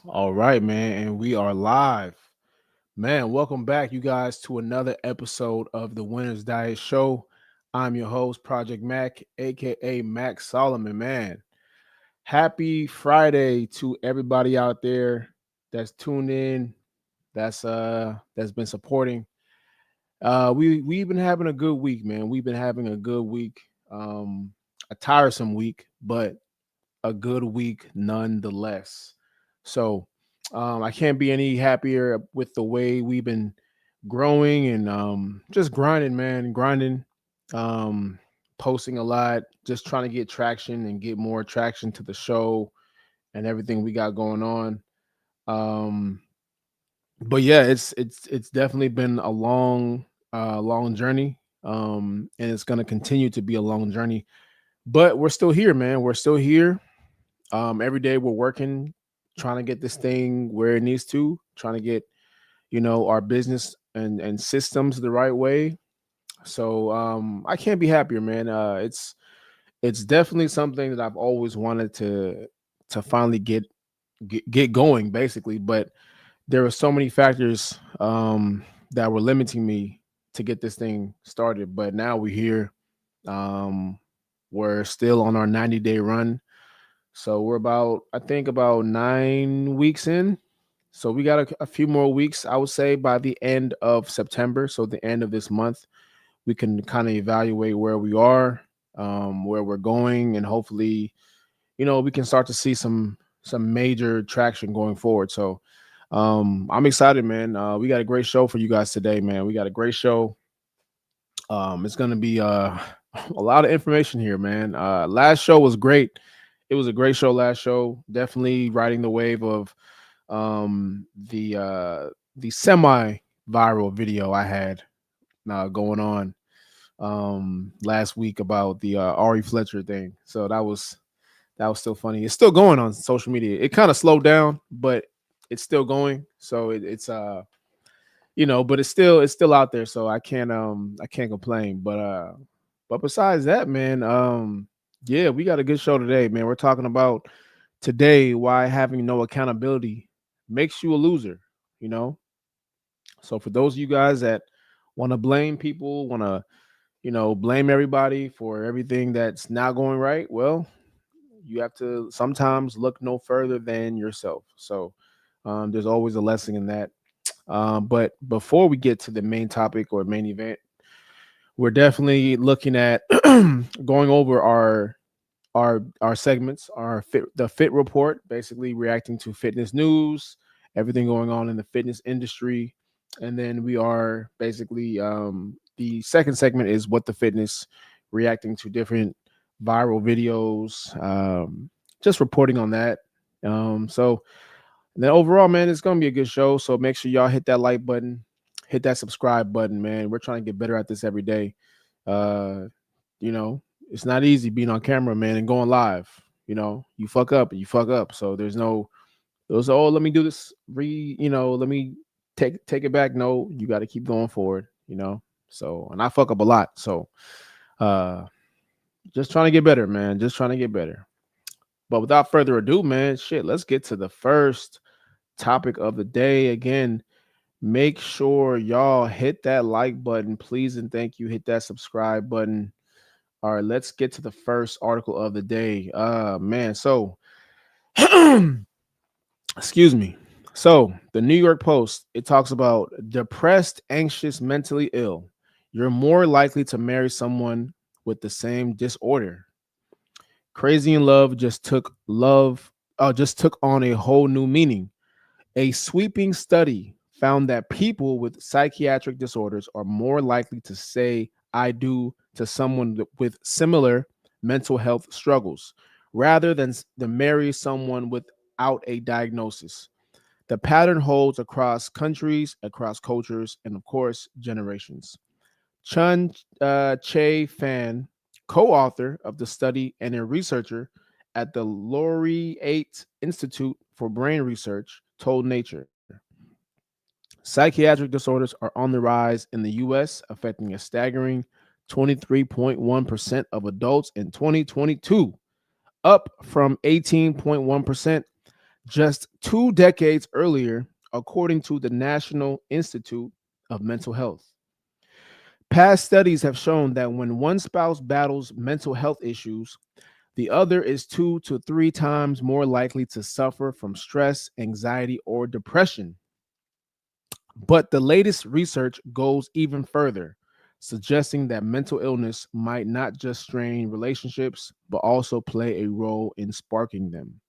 All right, man, and we are live. Man, welcome back, you guys, to another episode of the Winner's Diet Show. I'm your host, Project Mac, aka Mac Solomon. Man, happy Friday to everybody out there that's tuned in, that's been supporting. We've been having a good week, man. We've been having a good week. A tiresome week, but a good week nonetheless. So I can't be any happier with the way we've been growing and just grinding, man, grinding, um, posting a lot, just trying to get traction and get more traction to the show and everything we got going on. Um, but yeah, it's definitely been a long journey, and it's going to continue to be a long journey. But we're still here, man. We're still here. Every day we're working, trying to get this thing where it needs to, trying to get our business and systems the right way. So I can't be happier, man. It's definitely something that I've always wanted to finally get going, basically. But there were so many factors that were limiting me to get this thing started. But now we're here. Um, we're still on our 90-day run, so we're I think, about 9 weeks in. So we got a few more weeks, I would say, by the end of September. So the end of this month, we can kind of evaluate where we are, where we're going, and hopefully, we can start to see some major traction going forward. So I'm excited, man. We got a great show for you guys today, man. We got a great show. It's gonna be a lot of information here, man. Last show was great. It was a great show last show. Definitely riding the wave of the semi viral video I had going on last week about the Ari Fletcher thing. So that was still funny. It's still going on social media. It kind of slowed down, but it's still going. So but it's still out there. So I can't complain. But besides that, man, yeah, we got a good show today, man. We're talking about today why having no accountability makes you a loser. You know, so for those of you guys that want to blame people, want to blame everybody for everything that's not going right, well, you have to sometimes look no further than yourself. So there's always a lesson in that. But before we get to the main topic or main event, we're definitely looking at going over our segments, the fit report, basically reacting to fitness news, everything going on in the fitness industry, and then we are basically the second segment is what the fitness, reacting to different viral videos, just reporting on that. So then overall, man, it's gonna be a good show. So make sure y'all hit that like button, hit that subscribe button, man. We're trying to get better at this every day. Uh, you know, it's not easy being on camera, man, and going live. You fuck up and you fuck up. So there's no those. Oh, let me do this. Let me take it back. No, you got to keep going forward. So and I fuck up a lot. So uh, just trying to get better, man. Just trying to get better. But without further ado, man, shit, let's get to the first topic of the day. Again, make sure y'all hit that like button, please, and thank you. Hit that subscribe button. All right, let's get to the first article of the day. Man, so excuse me. So the New York Post, it talks about depressed, anxious, mentally ill. You're more likely to marry someone with the same disorder. Crazy in love just took on a whole new meaning. A sweeping study found that people with psychiatric disorders are more likely to say I do to someone with similar mental health struggles rather than to marry someone without a diagnosis. The pattern holds across countries, across cultures, and of course, generations. Chun Che Fan, co author of the study and a researcher at the Laureate Institute for Brain Research, told Nature psychiatric disorders are on the rise in the US, affecting a staggering 23.1% of adults in 2022, up from 18.1% just 2 decades earlier, according to the National Institute of Mental Health. Past studies have shown that when one spouse battles mental health issues, the other is 2 to 3 times more likely to suffer from stress, anxiety, or depression. But the latest research goes even further, suggesting that mental illness might not just strain relationships, but also play a role in sparking them.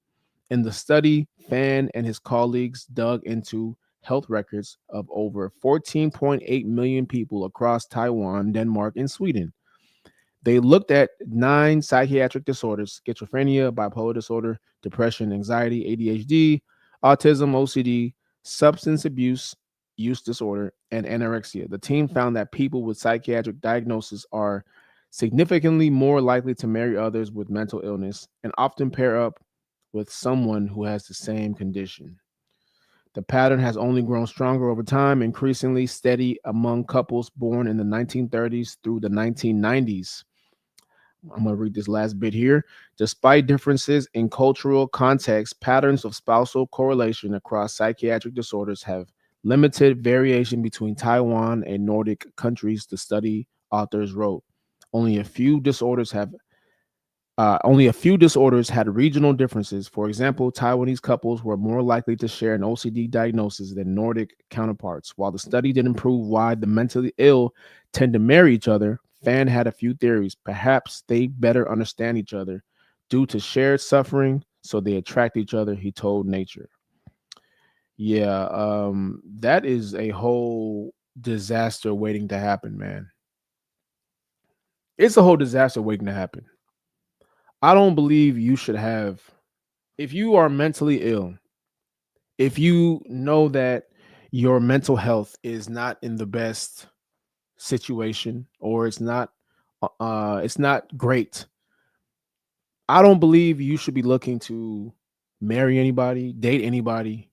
In the study, Fan and his colleagues dug into health records of over 14.8 million people across Taiwan, Denmark, and Sweden. They looked at 9 psychiatric disorders: schizophrenia, bipolar disorder, depression, anxiety, ADHD, autism, OCD, substance abuse use disorder, and anorexia. The team found that people with psychiatric diagnosis are significantly more likely to marry others with mental illness and often pair up with someone who has the same condition. The pattern has only grown stronger over time, increasingly steady among couples born in the 1930s through the 1990s. I'm going to read this last bit here. Despite differences in cultural context, patterns of spousal correlation across psychiatric disorders have limited variation between Taiwan and Nordic countries, the study authors wrote. Only a few disorders have only a few disorders had regional differences. For example, Taiwanese couples were more likely to share an OCD diagnosis than Nordic counterparts. While the study didn't prove why the mentally ill tend to marry each other, Fan had a few theories. Perhaps they better understand each other due to shared suffering, so they attract each other, he told Nature. Yeah, that is a whole disaster waiting to happen, man. It's a whole disaster waiting to happen. I don't believe you should have, if you are mentally ill, if you know that your mental health is not in the best situation, or it's not great, I don't believe you should be looking to marry anybody, date anybody.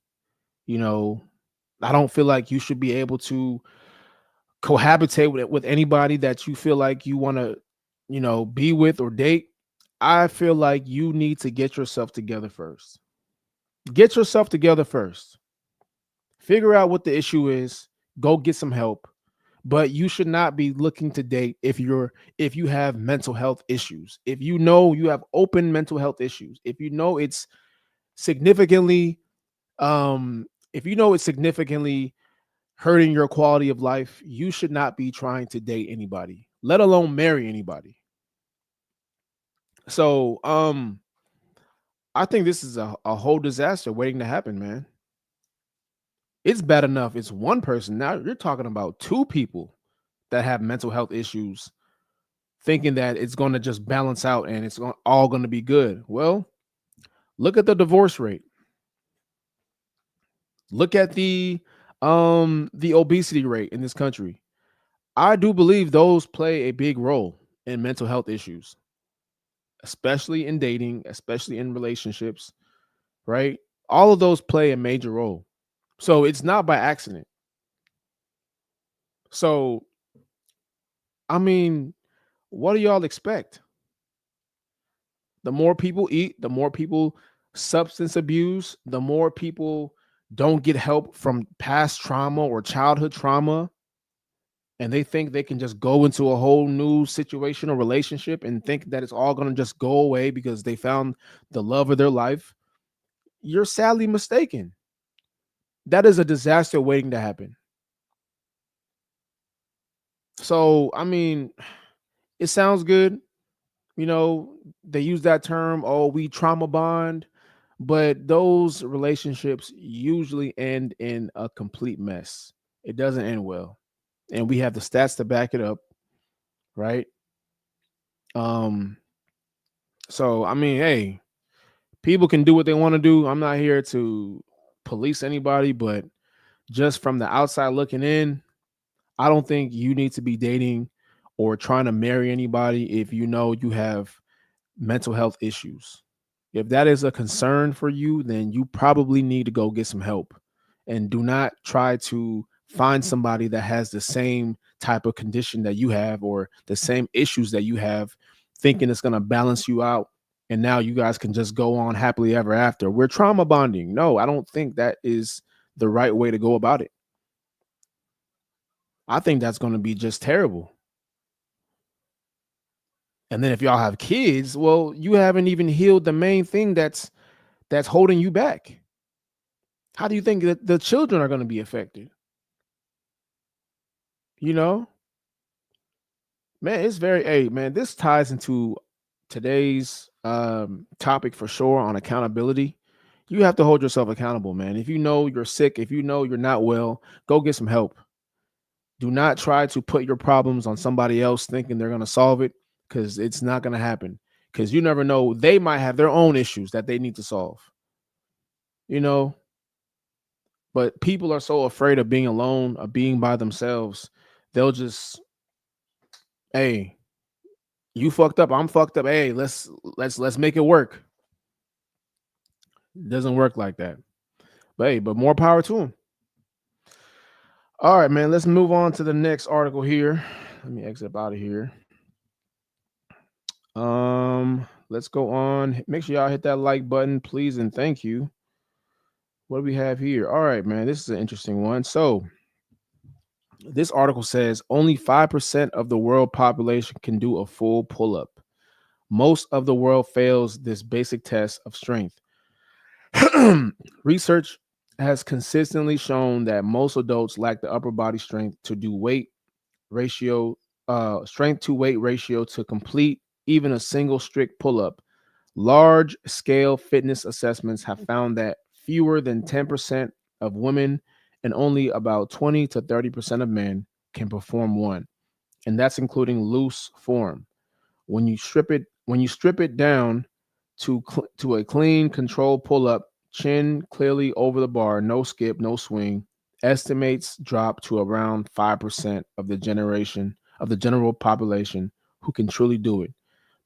You know, I don't feel like you should be able to cohabitate with anybody that you feel like you want to, be with or date. I feel like you need to get yourself together first. Get yourself together first. Figure out what the issue is. Go get some help. But you should not be looking to date if you have mental health issues. If you know you have open mental health issues, if you know it's significantly if you know it's significantly hurting your quality of life, you should not be trying to date anybody, let alone marry anybody. So I think this is a whole disaster waiting to happen, man. It's bad enough it's one person. Now you're talking about two people that have mental health issues, thinking that it's going to just balance out and it's all going to be good. Well, look at the divorce rate. Look at the obesity rate in this country. I do believe those play a big role in mental health issues, especially in dating, especially in relationships, right? All of those play a major role. So it's not by accident. So, I mean, what do y'all expect? The more people eat, the more people substance abuse, the more people don't get help from past trauma or childhood trauma. And they think they can just go into a whole new situation or relationship and think that it's all going to just go away because they found the love of their life. You're sadly mistaken. That is a disaster waiting to happen. So, I mean, it sounds good. They use that term, oh, we trauma bond, but those relationships usually end in a complete mess. It doesn't end well. And we have the stats to back it up, right? Um, so I mean, hey, people can do what they want to do. I'm not here to police anybody, but just from the outside looking in, I don't think you need to be dating or trying to marry anybody if you know you have mental health issues. If that is a concern for you, then you probably need to go get some help, and do not try to find somebody that has the same type of condition that you have or the same issues that you have, thinking it's going to balance you out and now you guys can just go on happily ever after. We're trauma bonding. No, I don't think that is the right way to go about it. I think that's going to be just terrible. And then if y'all have kids, well, you haven't even healed the main thing that's holding you back. How do you think that the children are going to be affected? You know, man, it's very, hey, man, this ties into today's topic for sure on accountability. You have to hold yourself accountable, man. If you know you're sick, if you know you're not well, go get some help. Do not try to put your problems on somebody else thinking they're going to solve it, because it's not going to happen. Because you never know, they might have their own issues that they need to solve, you know. But people are so afraid of being alone, of being by themselves. They'll just, hey, you fucked up, I'm fucked up. Hey, let's make it work. It doesn't work like that. But hey, but more power to them. All right, man. Let's move on to the next article here. Let me exit out of here. Let's go on. Make sure y'all hit that like button, please, and thank you. What do we have here? All right, man. This is an interesting one. So this article says only 5% of the world population can do a full pull-up. Most of the world fails this basic test of strength. Research has consistently shown that most adults lack the upper body strength to do strength to weight ratio to complete even a single strict pull-up. Large scale fitness assessments have found that fewer than 10% of women and only about 20 to 30% of men can perform one, and that's including loose form. When you strip it down to a clean, controlled pull-up, chin clearly over the bar, no skip, no swing, estimates drop to around 5% of the general population who can truly do it.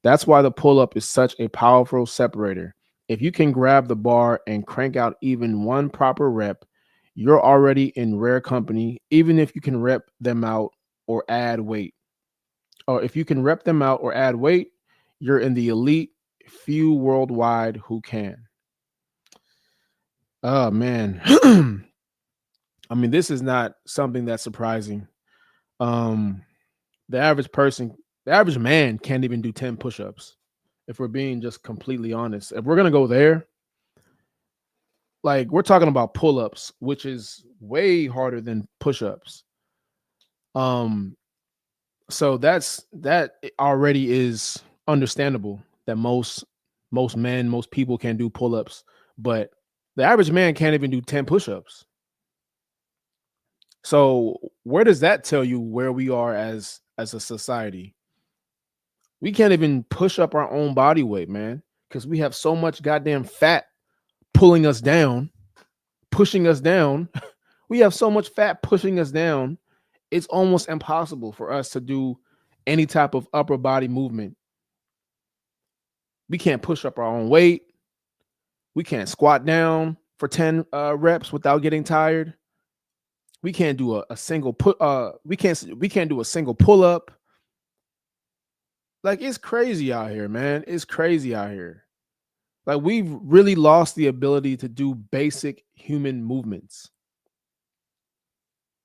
That's why the pull-up is such a powerful separator. If you can grab the bar and crank out even one proper rep, you're already in rare company, even if you can rep them out or add weight. Or if you can rep them out or add weight, you're in the elite few worldwide who can. Oh man. I mean, this is not something that's surprising. Um, the average person, the average man can't even do 10 push-ups. If we're being just completely honest, if we're gonna go there, like we're talking about pull-ups, which is way harder than push-ups. Um, so that already is understandable that most men, most people can do pull-ups, but the average man can't even do 10 push-ups. So where does that tell you where we are as a society? We can't even push up our own body weight, man, because we have so much goddamn fat pulling us down, pushing us down. We have so much fat pushing us down. It's almost impossible for us to do any type of upper body movement. We can't push up our own weight. We can't squat down for 10 reps without getting tired. We can't do a single put. We can't do a single pull up. Like it's crazy out here, man. It's crazy out here. Like we've really lost the ability to do basic human movements.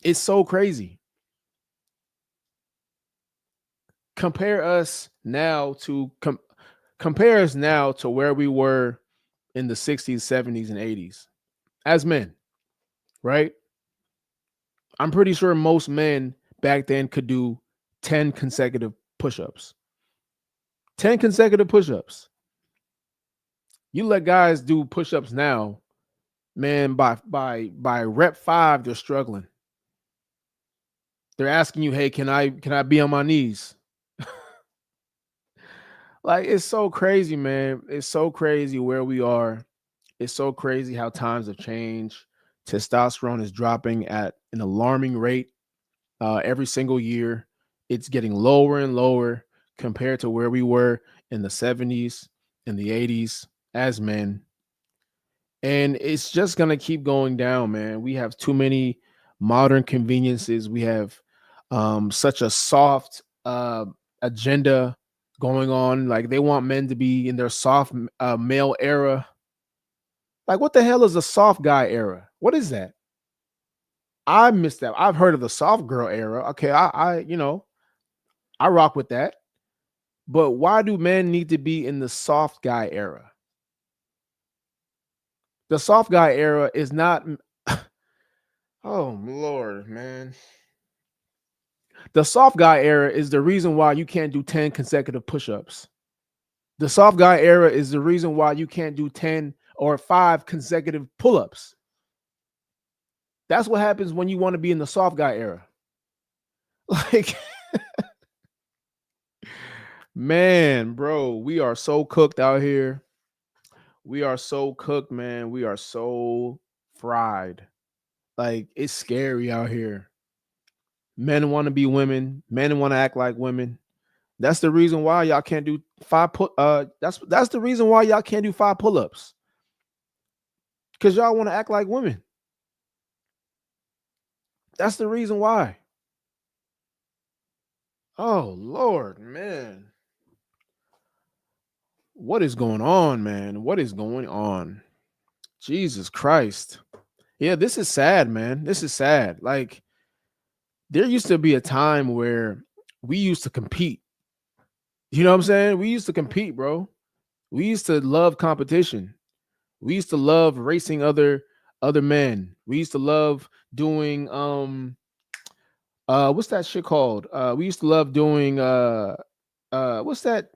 It's so crazy. Compare us now to compare us now to where we were in the 60s, 70s, and 80s as men, right? I'm pretty sure most men back then could do 10 consecutive push-ups. 10 consecutive push-ups. You let guys do push-ups now, man, by rep 5, they're struggling. They're asking you, "Hey, can I be on my knees?" Like it's so crazy, man. It's so crazy where we are. It's so crazy how times have changed. Testosterone is dropping at an alarming rate every single year. It's getting lower and lower compared to where we were in the 70s and the 80s as men. And it's just going to keep going down, man. We have too many modern conveniences. We have such a soft agenda going on. Like they want men to be in their soft male era. Like what the hell is a soft guy era? What is that? I missed that. I've heard of the soft girl era. Okay, I rock with that. But why do men need to be in the soft guy era? The soft guy era is not. Oh Lord, man. The soft guy era is the reason why you can't do 10 consecutive push-ups. The soft guy era is the reason why you can't do 10 or 5 consecutive pull-ups. That's what happens when you want to be in the soft guy era. Like, man, bro, we are so cooked out here. We are so cooked, man. We are so fried. Like, it's scary out here. Men want to be women. Men want to act like women. That's the reason why y'all can't do that's the reason why y'all can't do 5 pull-ups. Because y'all want to act like women. That's the reason why. Oh Lord, man. What is going on, man? What is going on? Jesus Christ. Yeah, this is sad, man. This is sad. Like, there used to be a time where we used to compete. You know what I'm saying? We used to compete, bro. We used to love competition. We used to love racing other men. We used to love doing what's that shit called? We used to love doing what's that,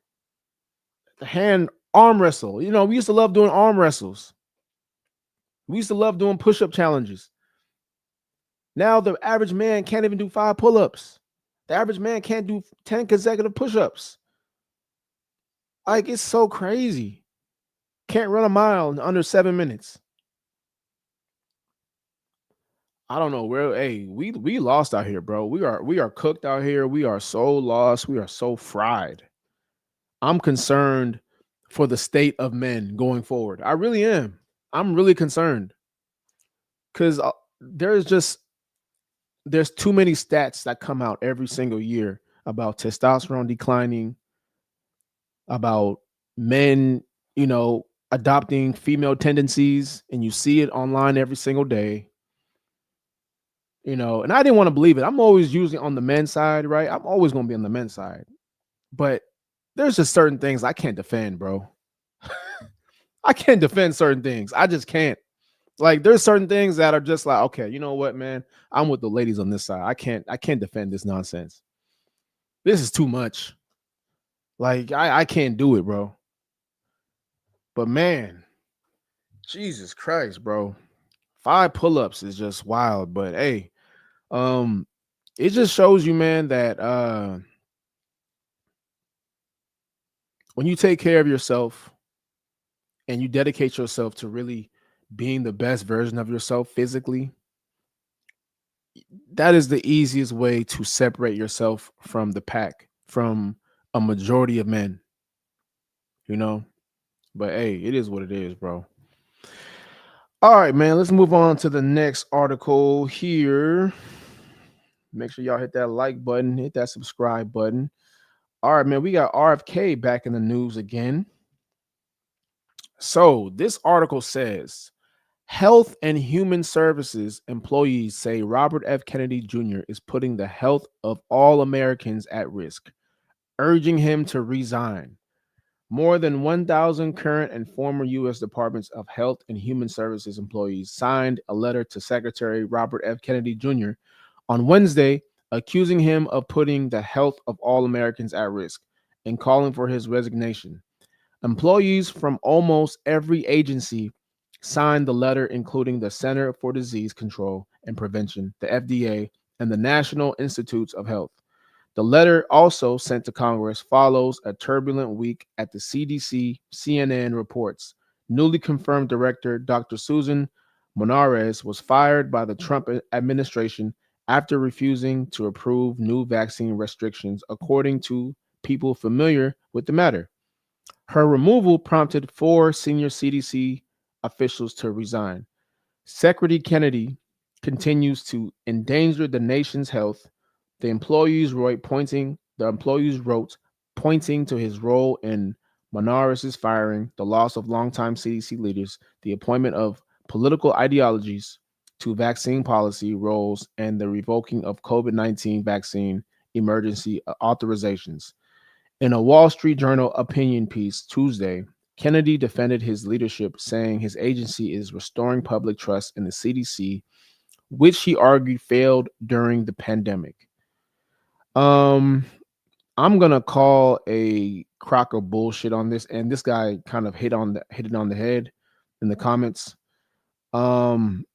the hand arm wrestle. You know, we used to love doing arm wrestles. We used to love doing push-up challenges. Now the average man can't even do 5 pull-ups. The average man can't do 10 consecutive push-ups. Like, it's so crazy. Can't run a mile in under 7 minutes. I don't know where. Hey, we lost out here, bro. We are cooked out here. We are so lost. We are so fried. I'm concerned for the state of men going forward. I really am. I'm really concerned because there's too many stats that come out every single year about testosterone declining, about men, adopting female tendencies, and you see it online every single day. And I didn't want to believe it. I'm always usually on the men's side, right? I'm always going to be on the men's side. But there's just certain things I can't defend, bro. I can't defend certain things. I just can't. Like, there's certain things that are just like, okay, you know what, man? I'm with the ladies on this side. I can't defend this nonsense. This is too much. Like, I can't do it, bro. But man, Jesus Christ, bro. 5 pull-ups is just wild. But hey, it just shows you, man, that when you take care of yourself and you dedicate yourself to really being the best version of yourself physically, that is the easiest way to separate yourself from the pack, from a majority of men, But hey, it is what it is, bro. All right, man, let's move on to the next article here. Make sure y'all hit that like button, hit that subscribe button. All right, man, we got RFK back in the news again. So this article says, Health and Human Services employees say Robert F. Kennedy Jr. is putting the health of all Americans at risk, urging him to resign. More than 1,000 current and former U.S. Departments of Health and Human Services employees signed a letter to Secretary Robert F. Kennedy Jr. on Wednesday, accusing him of putting the health of all Americans at risk and calling for his resignation. Employees from almost every agency signed the letter, including the Center for Disease Control and Prevention, the FDA, and the National Institutes of Health. The letter, also sent to Congress, follows a turbulent week at the CDC. CNN reports newly confirmed director Dr. Susan Monarez was fired by the Trump administration after refusing to approve new vaccine restrictions, according to people familiar with the matter. Her removal prompted 4 senior CDC officials to resign. Secretary Kennedy continues to endanger the nation's health. The employees wrote, pointing to his role in Manasseh's firing, the loss of longtime CDC leaders, the appointment of political ideologies to vaccine policy roles, and the revoking of COVID-19 vaccine emergency authorizations. In a Wall Street Journal opinion piece Tuesday, Kennedy defended his leadership, saying his agency is restoring public trust in the CDC, which he argued failed during the pandemic. Um, I'm gonna call a crock of bullshit on this, and this guy kind of hit it on the head in the comments. Um,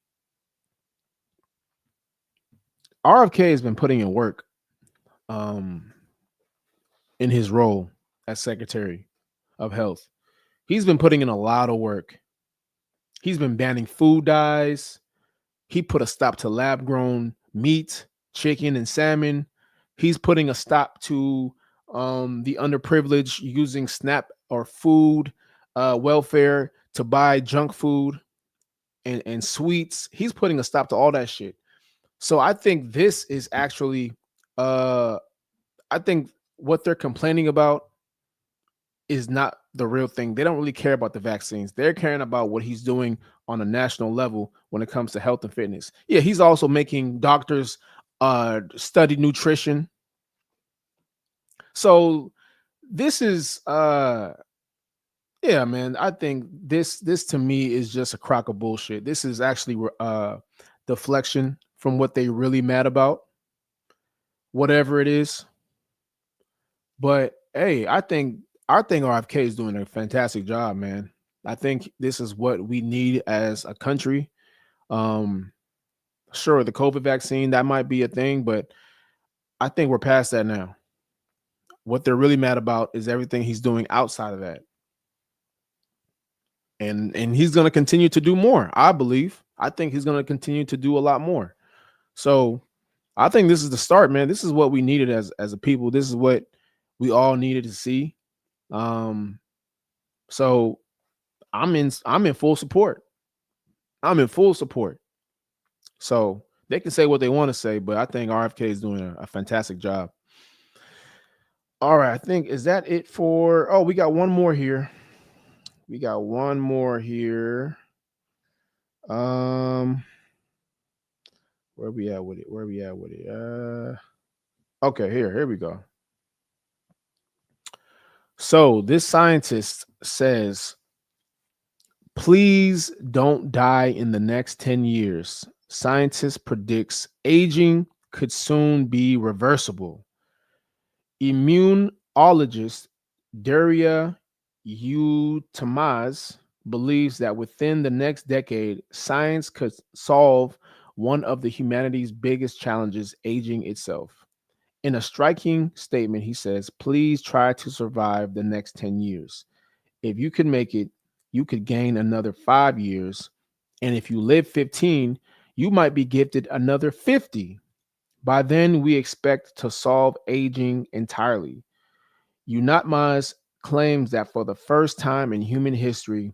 RFK has been putting in work um, in his role as Secretary of Health. He's been putting in a lot of work. He's been banning food dyes. He put a stop to lab grown meat, chicken, and salmon. He's putting a stop to the underprivileged using SNAP or food welfare to buy junk food and sweets. He's putting a stop to all that shit. So I think this is actually, I think what they're complaining about is not the real thing. They don't really care about the vaccines. They're caring about what he's doing on a national level when it comes to health and fitness. Yeah, he's also making doctors study nutrition. So this is yeah, man, I think this to me is just a crock of bullshit. This is actually deflection from what they really mad about, whatever it is. But hey, I think RFK is doing a fantastic job, man. I think this is what we need as a country. Um, sure, the COVID vaccine that might be a thing, but I think we're past that now. What they're really mad about is everything he's doing outside of that, and he's going to continue to do more. I believe. I think he's going to continue to do a lot more. So I think this is the start, man. This is what we needed as a people. This is what we all needed to see. Um, so I'm in full support. I'm in full support. So they can say what they want to say, but I think RFK is doing a fantastic job. All right, I think is that it for we got one more here. We got one more here. Um where we at with it? Where we at with it? Okay, here we go. So this scientist says, please don't die in the next 10 years. Scientist predicts aging could soon be reversible. Immunologist Daria Utamaz believes that within the next decade, science could solve one of the humanity's biggest challenges, aging itself. In a striking statement, he says, please try to survive the next 10 years. If you could make it, you could gain another 5 years. And if you live 15, you might be gifted another 50. By then, we expect to solve aging entirely. Unatmas claims that for the first time in human history,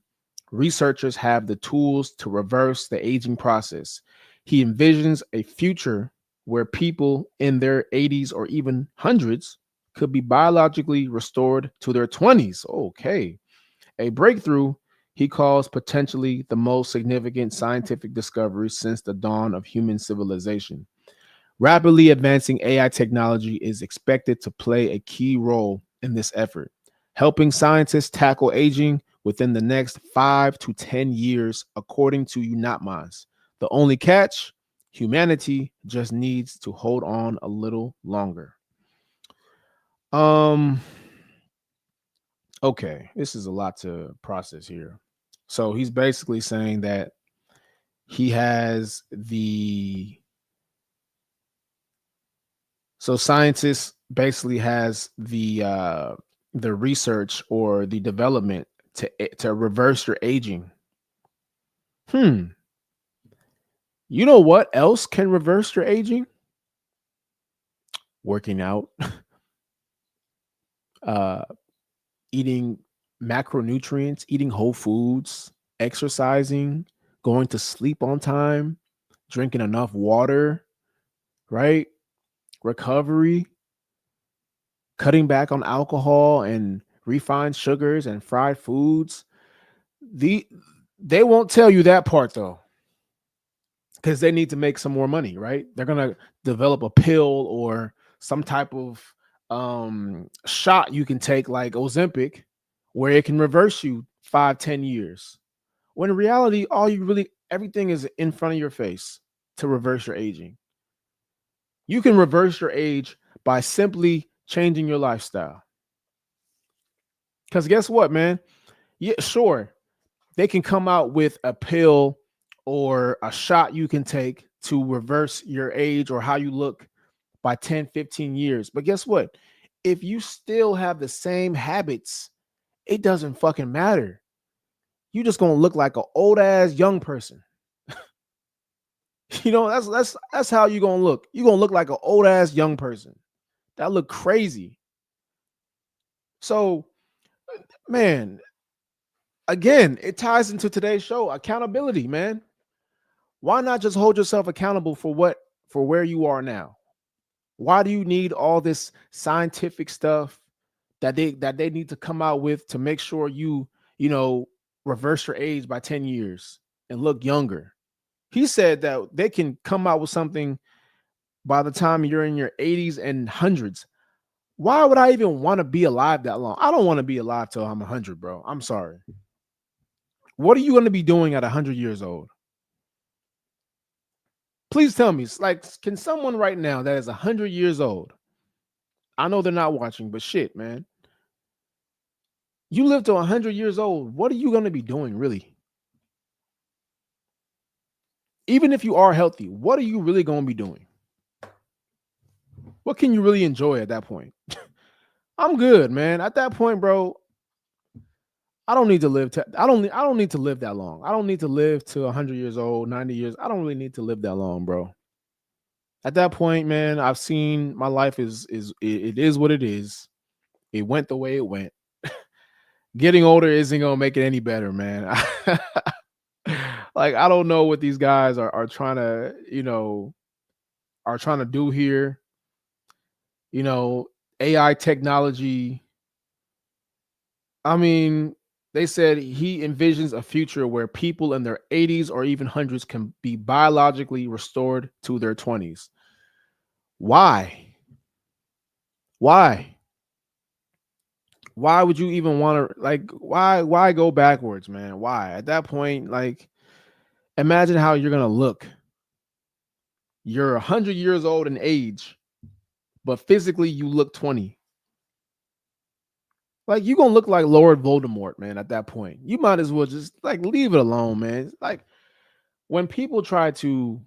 researchers have the tools to reverse the aging process. He envisions a future where people in their 80s or even hundreds could be biologically restored to their 20s. Okay. A breakthrough he calls potentially the most significant scientific discovery since the dawn of human civilization. Rapidly advancing AI technology is expected to play a key role in this effort, helping scientists tackle aging within the next 5 to 10 years, according to UNATMAS. The only catch, humanity just needs to hold on a little longer. Um, okay, this is a lot to process here. So he's basically saying that he has so scientists basically has the research or the development to reverse your aging. You know what else can reverse your aging? Working out, uh, eating macronutrients, eating whole foods, exercising, going to sleep on time, drinking enough water, right? Recovery. cutting back on alcohol and refined sugars and fried foods. The They won't tell you that part though, because they need to make some more money, right? They're gonna develop a pill or some type of shot you can take like Ozempic, where it can reverse you 5, 10 years. When in reality, all you really everything is in front of your face to reverse your aging. You can reverse your age by simply changing your lifestyle. Because guess what, man? Yeah, sure. They can come out with a pill or a shot you can take to reverse your age or how you look by 10, 15 years. But guess what? If you still have the same habits, it doesn't fucking matter. You just gonna look like an old ass young person. That's how you gonna look. You gonna look like an old ass young person. That look crazy. So, man, again, it ties into today's show, accountability, man. Why not just hold yourself accountable for where you are now? Why do you need all this scientific stuff that they need to come out with to make sure you know reverse your age by 10 years and look younger? He said that they can come out with something by the time you're in your 80s and hundreds. Why would I even want to be alive that long? I don't want to be alive till I'm 100, bro. I'm sorry. What are you going to be doing at 100 years old? Please tell me. Like, can someone right now that is 100 years old, I know they're not watching, but shit, man, you live to 100 years old. What are you going to be doing, really? Even if you are healthy, what are you really going to be doing? What can you really enjoy at that point? I'm good, man. At that point, bro, I don't need to live. I don't need to live that long. I don't need to live to 100 years old, 90 years. I don't really need to live that long, bro. At that point, man, I've seen my life it is what it is. It went the way it went. Getting older isn't gonna make it any better, man. Like, I don't know what these guys are trying to, are trying to do here. You know, AI technology. I mean, they said he envisions a future where people in their 80s or even hundreds can be biologically restored to their 20s. Why? Why? Why would you even want to, like, why go backwards, man? Why? At that point, like, imagine how you're going to look. You're 100 years old in age, but physically you look 20. Like, you're going to look like Lord Voldemort, man, at that point. You might as well just, like, leave it alone, man. Like, when people try to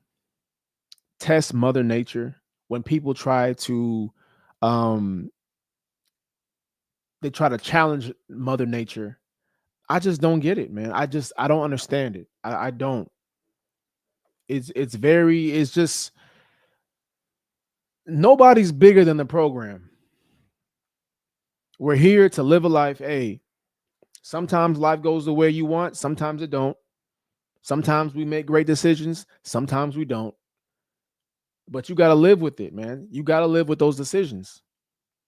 test Mother Nature, when people try to um they try to challenge Mother Nature, I just don't get it, man. I don't understand it. I don't. It's just nobody's bigger than the program. We're here to live a life. Hey, sometimes life goes the way you want, sometimes it don't. Sometimes we make great decisions, sometimes we don't. But you got to live with it, man. You got to live with those decisions.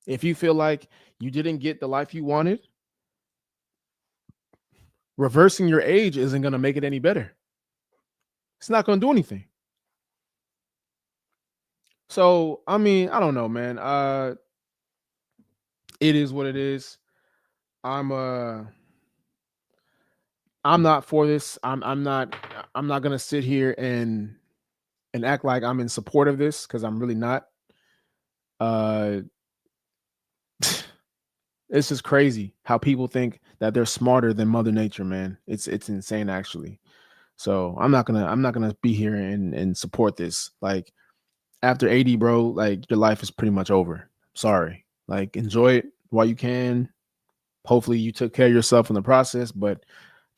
If you feel like you didn't get the life you wanted, reversing your age isn't going to make it any better. It's not going to do anything. So, I mean, I don't know, man. It is what it is. I'm uh I'm not for this. I'm not going to sit here and act like I'm in support of this cuz I'm really not. Uh it's just crazy how people think that they're smarter than Mother Nature, man. It's insane actually. So, I'm not going to be here and support this. Like, after 80, bro, like, your life is pretty much over. Sorry. Like, enjoy it while you can. Hopefully you took care of yourself in the process, but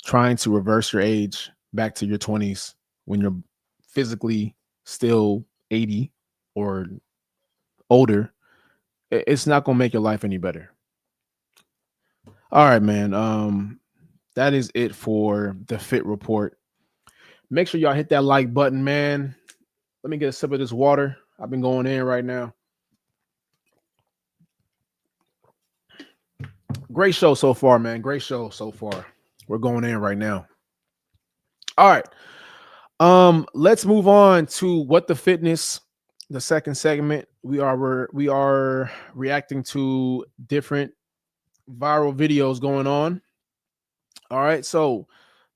trying to reverse your age back to your 20s when you're physically still 80 or older, it's not going to make your life any better. All right, man. That is it for the Fit Report. Make sure y'all hit that like button, man. Let me get a sip of this water. I've been going in right now. Great show so far, man. Great show so far. We're going in right now. All right. Let's move on to what the fitness. The second segment, we are reacting to different viral videos going on. All right. So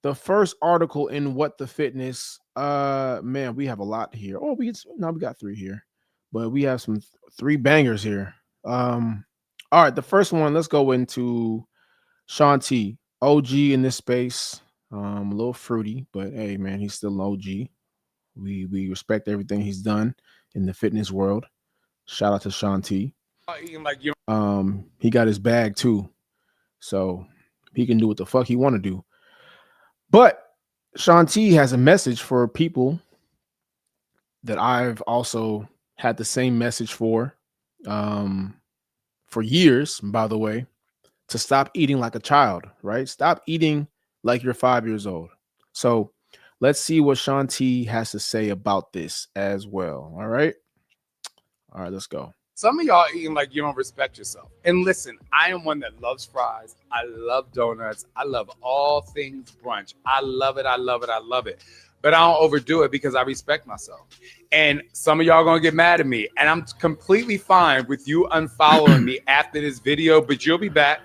the first article in what the fitness, man, we have a lot here. Oh, we got three here, but we have some three bangers here. All right, the first one, let's go into Shaun T, OG in this space. A little fruity, but hey, man, he's still an OG. We respect everything he's done in the fitness world. Shout out to Shaun T. He got his bag too, so he can do what the fuck he want to do. But Shaun T has a message for people that I've also had the same message um, for years, by the way, to stop eating like a child, right? Stop eating like you're 5 years old. So let's see what Shaun T has to say about this as well. All right. All right, let's go. Some of y'all eating like you don't respect yourself. And listen, I am one that loves fries. I love donuts. I love all things brunch. I love it. I love it. I love it. But I don't overdo it because I respect myself. And some of y'all gonna get mad at me. And I'm completely fine with you unfollowing me after this video, but you'll be back.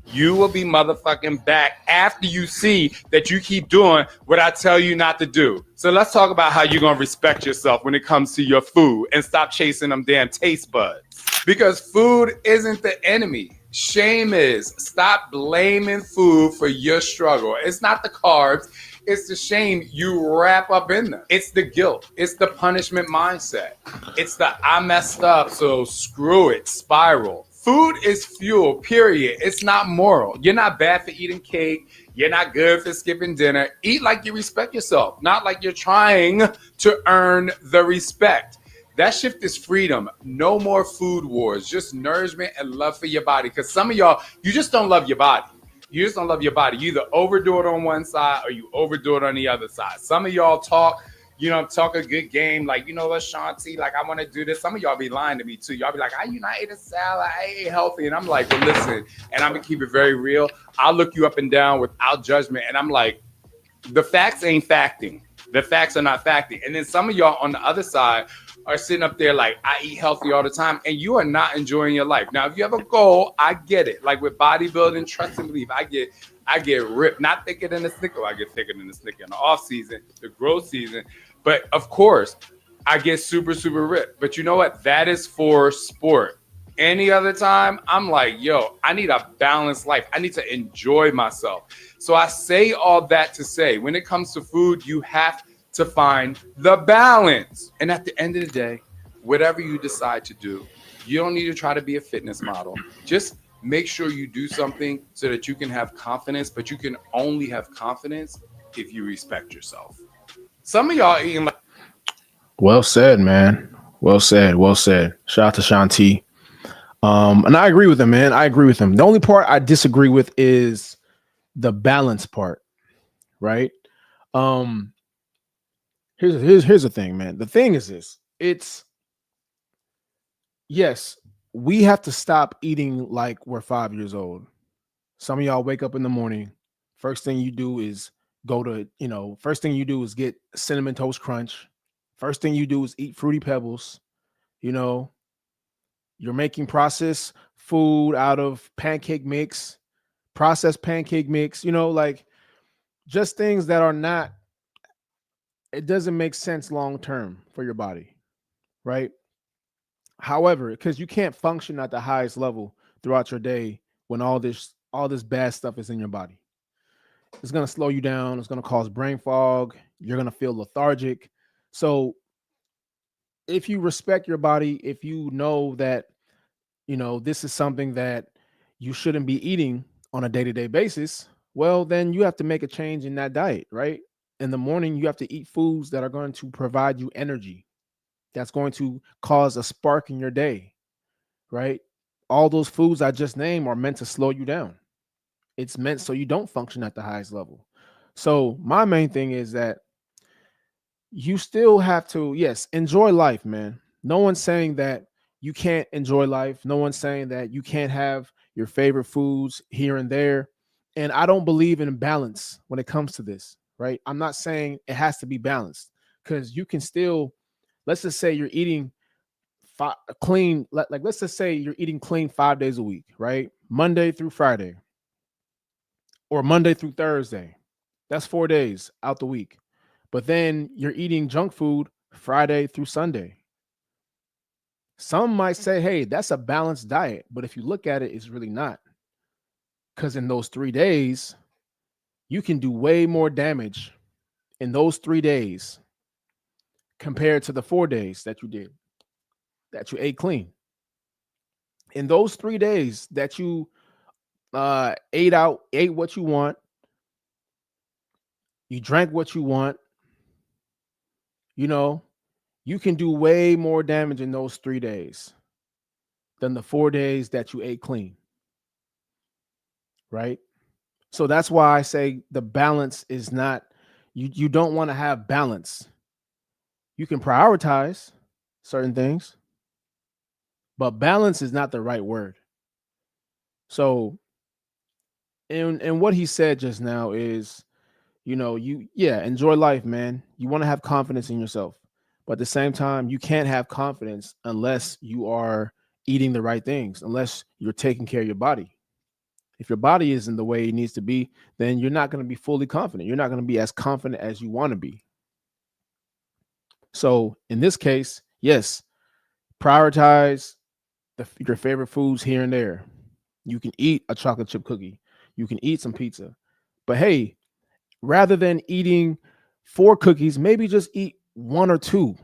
You will be motherfucking back after you see that you keep doing what I tell you not to do. So let's talk about how you're going to respect yourself when it comes to your food and stop chasing them damn taste buds. Because food isn't the enemy. Shame is. Stop blaming food for your struggle. It's not the carbs. It's the shame you wrap up in them. It's the guilt. It's the punishment mindset. It's the I messed up, so screw it spiral. Food is fuel, period. It's not moral. You're not bad for eating cake. You're not good for skipping dinner. Eat like you respect yourself, not like you're trying to earn the respect. That shift is freedom. No more food wars, just nourishment and love for your body. Because some of y'all, you just don't love your body. You just don't love your body. You either overdo it on one side or you overdo it on the other side. Some of y'all talk a good game, like, you know what, Shaun T, like, I want to do this. Some of y'all be lying to me, too. Y'all be like, I ate a salad, I ate healthy. And I'm like, well, listen, and I'm going to keep it very real. I'll look you up and down without judgment. And I'm like, the facts ain't facting. The facts are not facting. And then some of y'all on the other side are sitting up there like, I eat healthy all the time, and you are not enjoying your life. Now, if you have a goal, I get it. Like with bodybuilding, trust and believe, I get ripped, not thicker than a Snicker. I get thicker than a Snicker in the off season, the growth season. But of course, I get super, super ripped. But you know what? That is for sport. Any other time, I'm like, yo, I need a balanced life. I need to enjoy myself. So I say all that to say, when it comes to food, you have to find the balance. And at the end of the day, whatever you decide to do, you don't need to try to be a fitness model. Just make sure you do something so that you can have confidence, but you can only have confidence if you respect yourself. Some of y'all eating like. Well said, man. Well said. Well said. Shout out to Shaun T. And I agree with him, man. I agree with him. The only part I disagree with is the balance part, right? Here's the thing, man. The thing is this. It's yes, we have to stop eating like we're 5 years old. Some of y'all wake up in the morning. First thing you do is first thing you do is get Cinnamon Toast Crunch. First thing you do is eat Fruity Pebbles. You know, you're making processed food out of pancake mix, processed pancake mix, like just things that are not, it doesn't make sense long term for your body, right? However, because you can't function at the highest level throughout your day when all this bad stuff is in your body. It's going to slow you down. It's going to cause brain fog. You're going to feel lethargic. So if you respect your body, if you know that, this is something that you shouldn't be eating on a day-to-day basis, well, then you have to make a change in that diet, right? In the morning, you have to eat foods that are going to provide you energy. That's going to cause a spark in your day, right? All those foods I just named are meant to slow you down. It's meant so you don't function at the highest level. So my main thing is that you still have to, yes, enjoy life, man. No one's saying that you can't enjoy life. No one's saying that you can't have, your favorite foods here and there. And I don't believe in balance when it comes to this, right? I'm not saying it has to be balanced because you can still, let's just say you're eating clean, like let's just say you're eating clean 5 days a week, right? Monday through Friday or Monday through Thursday. That's 4 days out the week. But then you're eating junk food Friday through Sunday. Some might say, hey, that's a balanced diet. But if you look at it, it's really not. Because in those 3 days, you can do way more damage in those 3 days compared to the 4 days that you did, that you ate clean. In those 3 days that you ate what you want, you drank what you want, you know, you can do way more damage in those 3 days than the 4 days that you ate clean, right? So that's why I say the balance is not, you don't want to have balance. You can prioritize certain things, but balance is not the right word. So and what he said just now is, enjoy life, man. You want to have confidence in yourself. But at the same time, you can't have confidence unless you are eating the right things, unless you're taking care of your body. If your body isn't the way it needs to be, then you're not going to be fully confident. You're not going to be as confident as you want to be. So in this case, yes, prioritize your favorite foods here and there. You can eat a chocolate chip cookie. You can eat some pizza. But hey, rather than eating 4 cookies, maybe just eat one or two.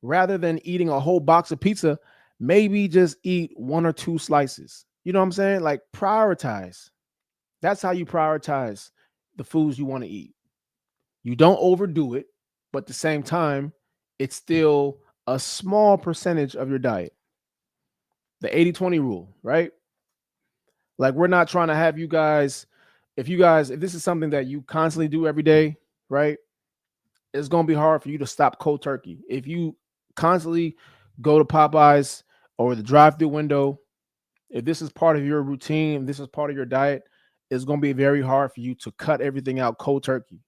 Rather than eating a whole box of pizza, maybe just eat one or two slices. You know what I'm saying? Like prioritize. That's how you prioritize the foods you want to eat. You don't overdo it, but at the same time, it's still a small percentage of your diet. The 80-20 rule, right? Like we're not trying to have you guys, if this is something that you constantly do every day, right? It's going to be hard for you to stop cold turkey. If you constantly go to Popeyes or the drive-through window, if this is part of your routine, this is part of your diet, it's going to be very hard for you to cut everything out cold turkey.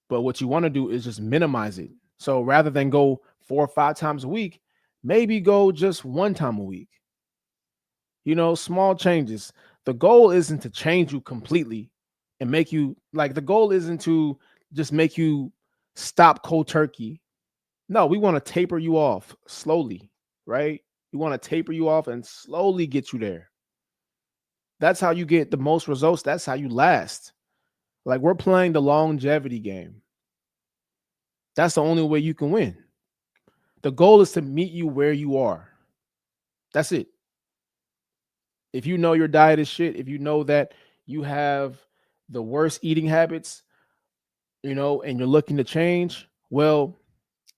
But what you want to do is just minimize it. So rather than go 4 or 5 times a week, maybe go just one time a week. Small changes. The goal isn't to change you completely and make you like, the goal isn't to just make you stop cold turkey. No, we want to taper you off slowly, right? We want to taper you off and slowly get you there. That's how you get the most results. That's how you last. Like we're playing the longevity game. That's the only way you can win. The goal is to meet you where you are. That's it. If you know your diet is shit, if you know that you have the worst eating habits, and you're looking to change, well,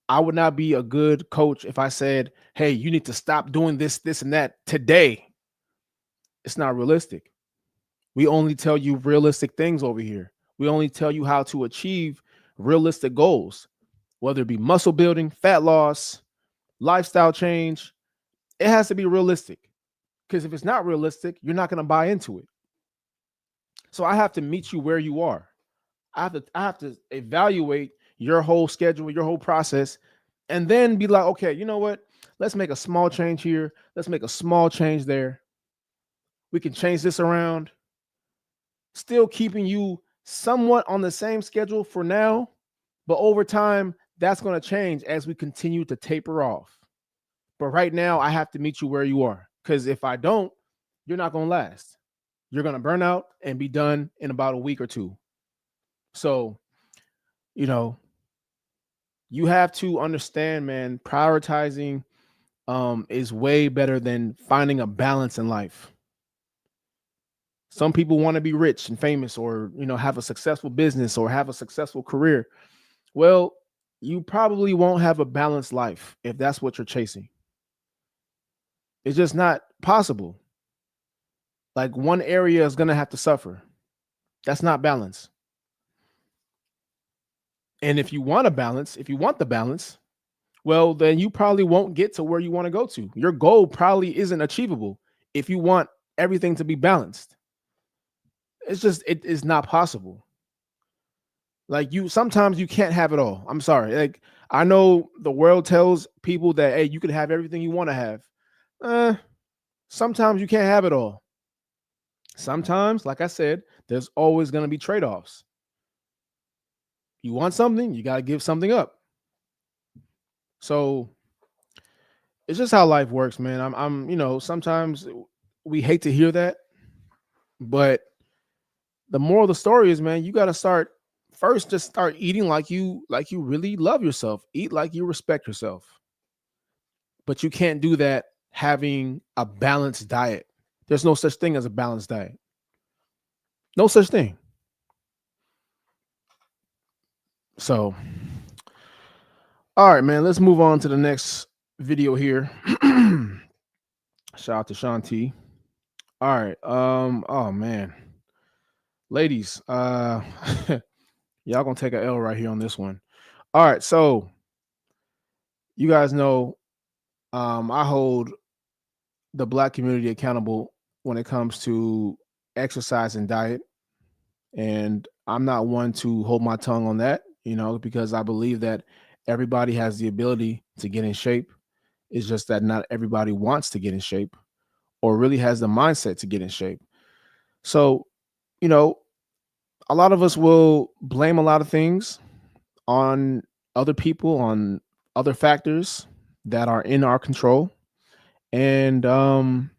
I would not be a good coach if I said, hey, you need to stop doing this, this, and that today. It's not realistic. We only tell you realistic things over here. We only tell you how to achieve realistic goals, whether it be muscle building, fat loss, lifestyle change. It has to be realistic. Because if it's not realistic, you're not going to buy into it. So I have to meet you where you are. I have to evaluate your whole schedule, your whole process, and then be like, okay, you know what? Let's make a small change here. Let's make a small change there. We can change this around, still keeping you somewhat on the same schedule for now, but over time, that's going to change as we continue to taper off. But right now, I have to meet you where you are. Because if I don't, you're not going to last. You're going to burn out and be done in about a week or two. So, you have to understand, man, prioritizing is way better than finding a balance in life. Some people want to be rich and famous or, have a successful business or have a successful career. Well, you probably won't have a balanced life if that's what you're chasing. It's just not possible. Like one area is going to have to suffer. That's not balance. And if you want a balance, if you want the balance, well, then you probably won't get to where you want to go to. Your goal probably isn't achievable if you want everything to be balanced. It's just it is not possible. Like you sometimes you can't have it all. I'm sorry. Like I know the world tells people that hey, you can have everything you want to have. Uh, Sometimes you can't have it all. Sometimes, like I said, there's always going to be trade-offs. You want something, you got to give something up. So it's just how life works, man. Sometimes we hate to hear that, but the moral of the story is, man, you got to start first. Just start eating like you really love yourself. Eat like you respect yourself. But you can't do that having a balanced diet. There's no such thing as a balanced diet. No such thing. So, all right, man. Let's move on to the next video here. Shout out to Shaun T. All right. Oh man, ladies. Y'all gonna take a L right here on this one. All right. So you guys know, I hold the Black community accountable when it comes to exercise and diet, and I'm not one to hold my tongue on that. Because I believe that everybody has the ability to get in shape. It's just that not everybody wants to get in shape or really has the mindset to get in shape. So, you know, a lot of us will blame a lot of things on other people, on other factors that are in our control. And, I'm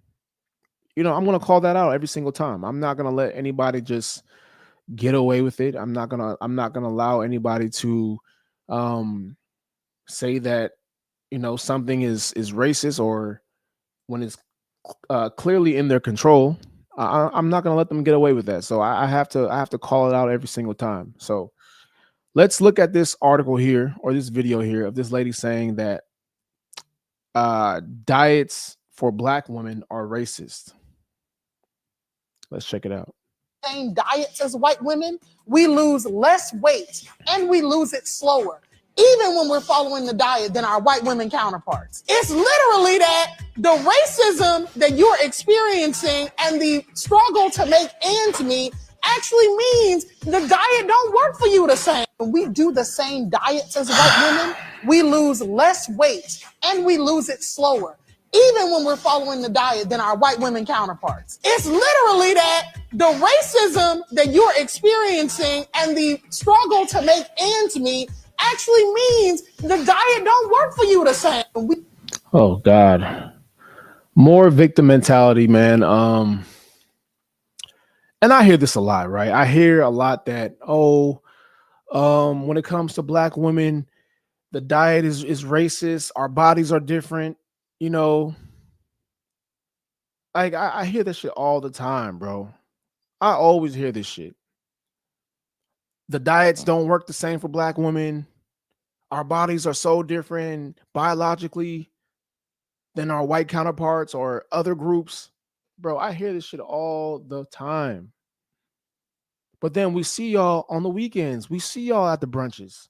going to call that out every single time. I'm not going to let anybody just get away with it. I'm not going to allow anybody to, um, say that, something is racist or when it's clearly in their control. I'm not going to let them get away with that. So I have to call it out every single time. So let's look at this article here or this video here of this lady saying that diets for Black women are racist. Let's check it out. Same diets as white women, we lose less weight and we lose it slower, even when we're following the diet than our white women counterparts. It's literally that the racism that you're experiencing and the struggle to make ends meet actually means the diet don't work for you the same. When we do the same diets as white women, we lose less weight and we lose it slower, even when we're following the diet than our white women counterparts. It's literally that the racism that you're experiencing and the struggle to make ends meet actually means the diet don't work for you the same. Oh God. More victim mentality, man. And I hear this a lot, right? I hear a lot that, when it comes to Black women, the diet is racist, our bodies are different, you know. Like I hear this shit all the time, bro. I always hear this shit. The diets don't work the same for Black women. Our bodies are so different biologically than our white counterparts or other groups. Bro, I hear this shit all the time. But then we see y'all on the weekends. We see y'all at the brunches.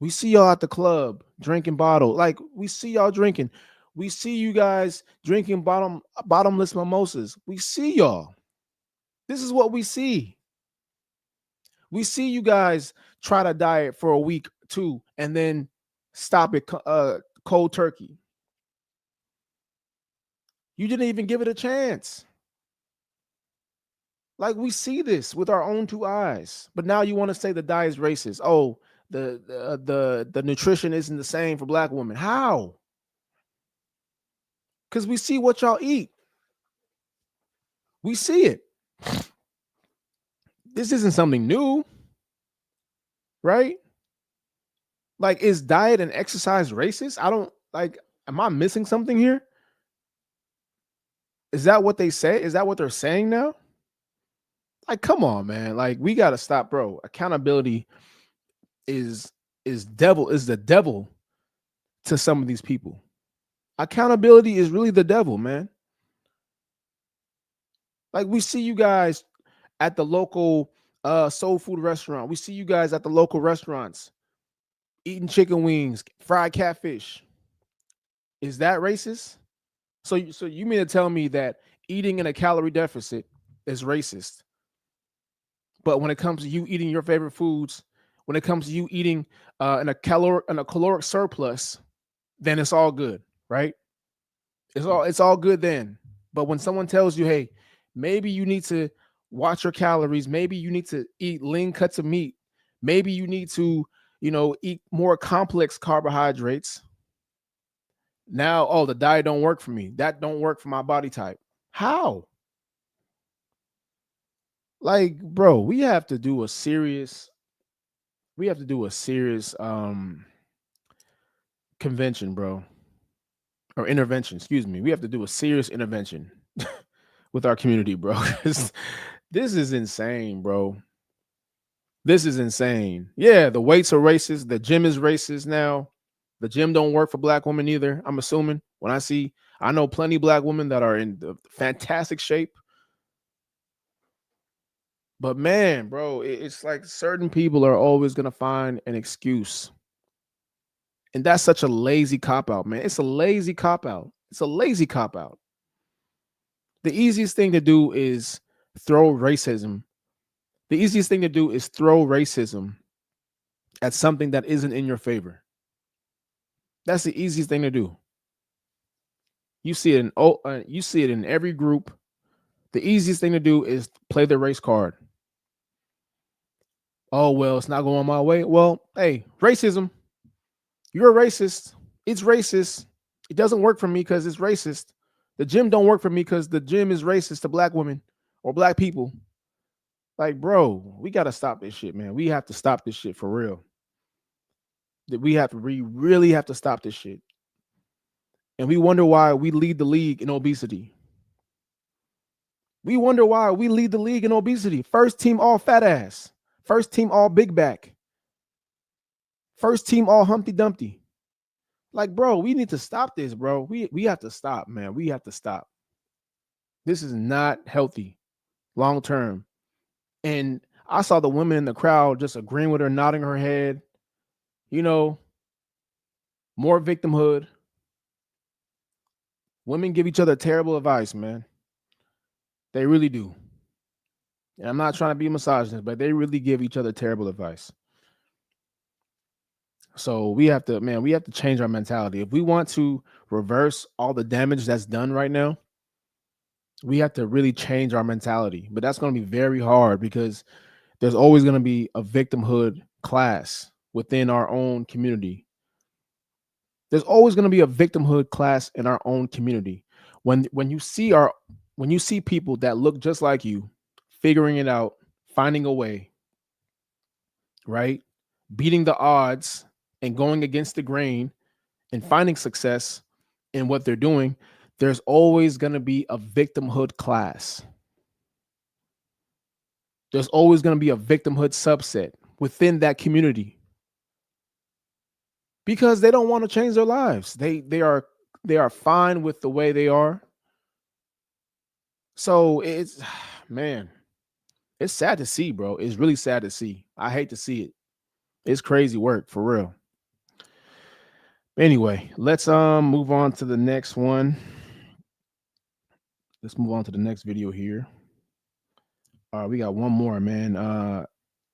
We see y'all at the club drinking bottle. Like we see y'all drinking. We see you guys drinking bottomless mimosas. We see y'all. This is what we see. We see you guys try to diet for a week, two, and then stop it cold turkey. You didn't even give it a chance. Like we see this with our own two eyes. But now you want to say the diet is racist. Oh, the nutrition isn't the same for Black women. How? Because we see what y'all eat. We see it. This isn't something new, right? Like, is diet and exercise racist? I don't like, am I missing something here? Is that what they say? Is that what they're saying now? Like, come on, man. Like, we gotta stop, bro. Accountability is the devil to some of these people. Accountability is really the devil, man. Like we see you guys at the local soul food restaurant. We see you guys at the local restaurants eating chicken wings, fried catfish. Is that racist? So you mean to tell me that eating in a calorie deficit is racist. But when it comes to you eating your favorite foods, when it comes to you eating in a caloric surplus, then it's all good, right? It's all good then. But when someone tells you, hey, maybe you need to watch your calories, maybe you need to eat lean cuts of meat, maybe you need to, eat more complex carbohydrates. Now, oh, the diet don't work for me. That don't work for my body type. How? Like, bro, we have to do a serious convention, bro, or intervention, excuse me. We have to do a serious intervention with our community, bro. 'Cause this is insane, bro. This is insane. Yeah, the weights are racist. The gym is racist now. The gym don't work for black women either. I'm assuming I know plenty of black women that are in fantastic shape. But man, bro, it's like certain people are always gonna find an excuse. And that's such a lazy cop out, man. It's a lazy cop out. It's a lazy cop out. The easiest thing to do is throw racism. The easiest thing to do is throw racism at something that isn't in your favor. That's the easiest thing to do. You see it in every group. The easiest thing to do is play the race card. Oh well, it's not going my way. Well, hey, racism. You're a racist. It's racist. It doesn't work for me because it's racist. The gym don't work for me because the gym is racist to black women or black people. Like, bro, we gotta stop this shit, man. We have to stop this shit for real. We really have to stop this shit. And we wonder why we lead the league in obesity. We wonder why we lead the league in obesity. First team all fat ass. First team all big back. First team all Humpty Dumpty. Like, bro, we need to stop this, bro. We have to stop, man. We have to stop. This is not healthy long term. And I saw the women in the crowd just agreeing with her, nodding her head. More victimhood. Women give each other terrible advice, man. They really do. And I'm not trying to be a misogynist, but they really give each other terrible advice. So we have to change our mentality. If we want to reverse all the damage that's done right now, we have to really change our mentality. But that's going to be very hard because there's always going to be a victimhood class within our own community. There's always going to be a victimhood class in our own community. When you see people that look just like you, figuring it out, finding a way, right? Beating the odds and going against the grain and finding success in what they're doing, there's always going to be a victimhood class. There's always going to be a victimhood subset within that community because they don't want to change their lives. They are fine with the way they are. So it's man, it's sad to see, bro. It's really sad to see. I hate to see it. It's crazy work for real. Anyway, let's move on to the next one. Let's move on to the next video here. All right, we got one more, man. All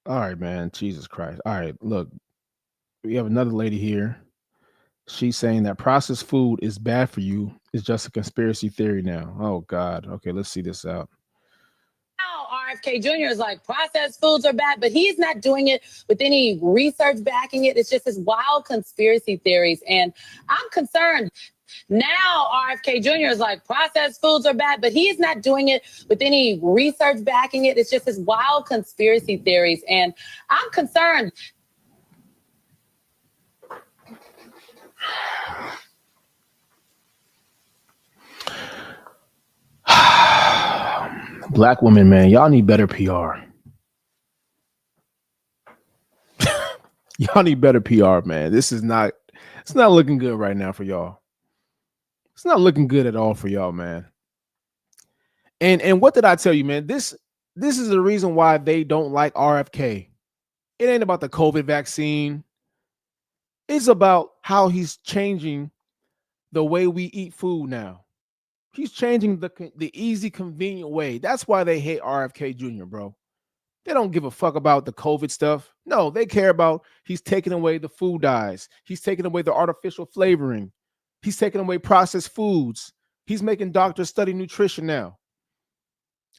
right, man. Jesus Christ. All right, look, we have another lady here. She's saying that processed food is bad for you. It's just a conspiracy theory now. Oh God. Okay, let's see this out. Now, RFK Jr. is like, processed foods are bad, but he's not doing it with any research backing it. It's just his wild conspiracy theories. And I'm concerned. Now, RFK Jr. is like, processed foods are bad, but he's not doing it with any research backing it. It's just his wild conspiracy theories. And I'm concerned. Black women, man, y'all need better PR. Y'all need better PR, man. It's not looking good right now for y'all. It's not looking good at all for y'all, man. And what did I tell you, man? This is the reason why they don't like RFK. It ain't about the COVID vaccine. It's about how he's changing the way we eat food now. He's changing the easy, convenient way. That's why they hate RFK Jr., bro. They don't give a fuck about the COVID stuff. No, they care about he's taking away the food dyes. He's taking away the artificial flavoring. He's taking away processed foods. He's making doctors study nutrition now.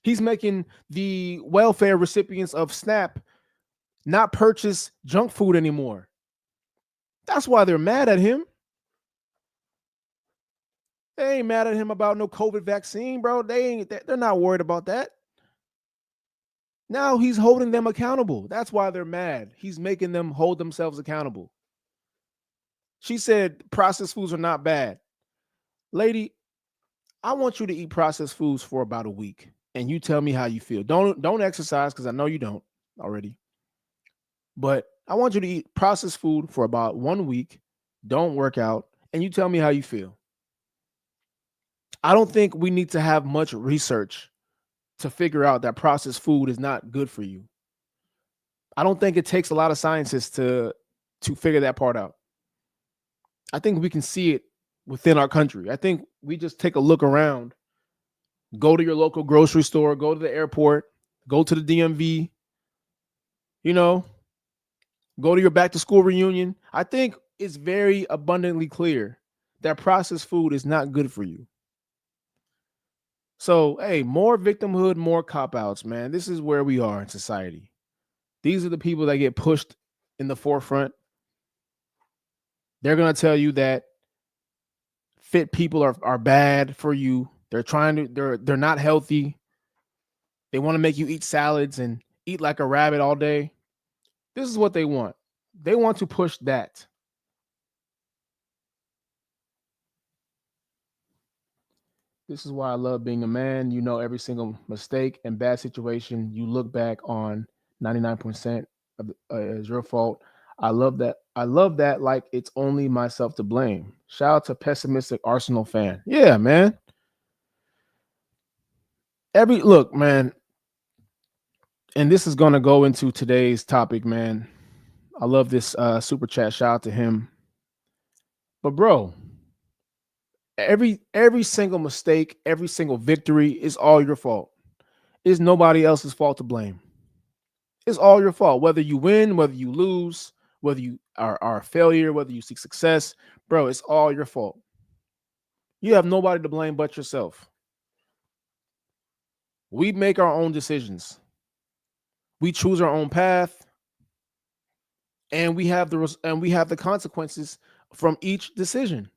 He's making the welfare recipients of SNAP not purchase junk food anymore. That's why they're mad at him. They ain't mad at him about no COVID vaccine, bro. They're not worried about that. Now he's holding them accountable. That's why they're mad. He's making them hold themselves accountable. She said processed foods are not bad. Lady, I want you to eat processed foods for about a week and you tell me how you feel. Don't exercise because I know you don't already. But I want you to eat processed food for about 1 week. Don't work out and you tell me how you feel. I don't think we need to have much research to figure out that processed food is not good for you. I don't think it takes a lot of scientists to figure that part out. I think we can see it within our country. I think we just take a look around, go to your local grocery store, go to the airport, go to the DMV, go to your back to school reunion. I think it's very abundantly clear that processed food is not good for you. So, hey, more victimhood, more cop-outs, man. This is where we are in society. These are the people that get pushed in the forefront. They're going to tell you that fit people are bad for you. They're not healthy. They want to make you eat salads and eat like a rabbit all day. This is what they want. They want to push that. This is why I love being a man. You know, every single mistake and bad situation, you look back on 99% of is your fault. I love that. I love that like it's only myself to blame. Shout out to pessimistic Arsenal fan. Yeah, man. Look, man. And this is going to go into today's topic, man. I love this super chat. Shout out to him. But bro, every single mistake, every single victory is all your fault. It's nobody else's fault to blame. It's all your fault. Whether you win, whether you lose, whether you are a failure, whether you seek success, bro, it's all your fault. You have nobody to blame but yourself. We make our own decisions. We choose our own path, and we have the consequences from each decision.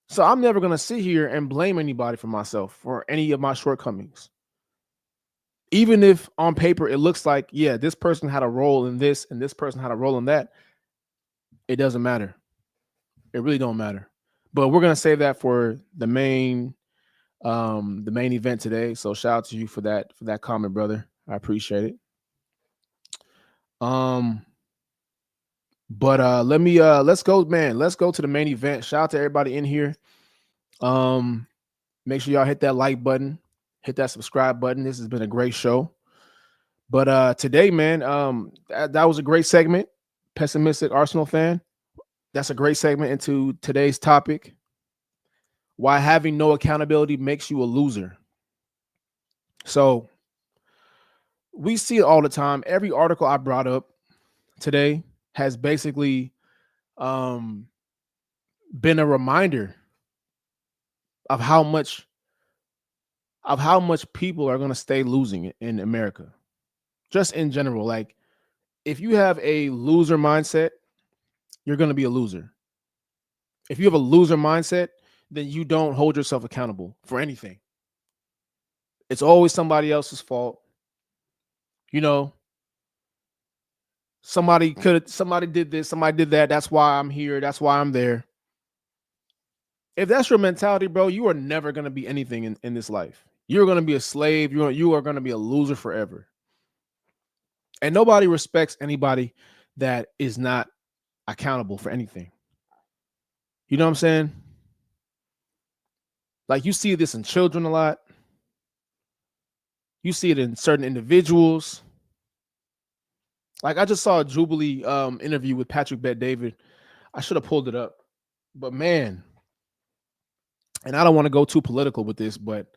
So I'm never going to sit here and blame anybody for myself for any of my shortcomings. Even if on paper it looks like, yeah, this person had a role in this and this person had a role in that, it doesn't matter. It really don't matter. But we're going to save that for the main event today. So shout out to you for that comment, brother. I appreciate it. But let's go, man. Let's go to the main event. Shout out to everybody in here. Make sure y'all hit that like button, hit that subscribe button. This has been a great show. But today, man, that was a great segment. Pessimistic Arsenal fan. That's a great segment into today's topic. Why having no accountability makes you a loser. So we see it all the time. Every article I brought up today has basically been a reminder of how much people are going to stay losing in America. Just in general, like if you have a loser mindset, you're going to be a loser. If you have a loser mindset, then you don't hold yourself accountable for anything. It's always somebody else's fault. Somebody did this, somebody did that. That's why I'm here. That's why I'm there. If that's your mentality, bro, you are never going to be anything in this life. You're going to be a slave. You are going to be a loser forever. And nobody respects anybody that is not accountable for anything. You know what I'm saying? Like you see this in children a lot. You see it in certain individuals. Like I just saw a Jubilee interview with Patrick Bet David. I should have pulled it up. But man, and I don't want to go too political with this, but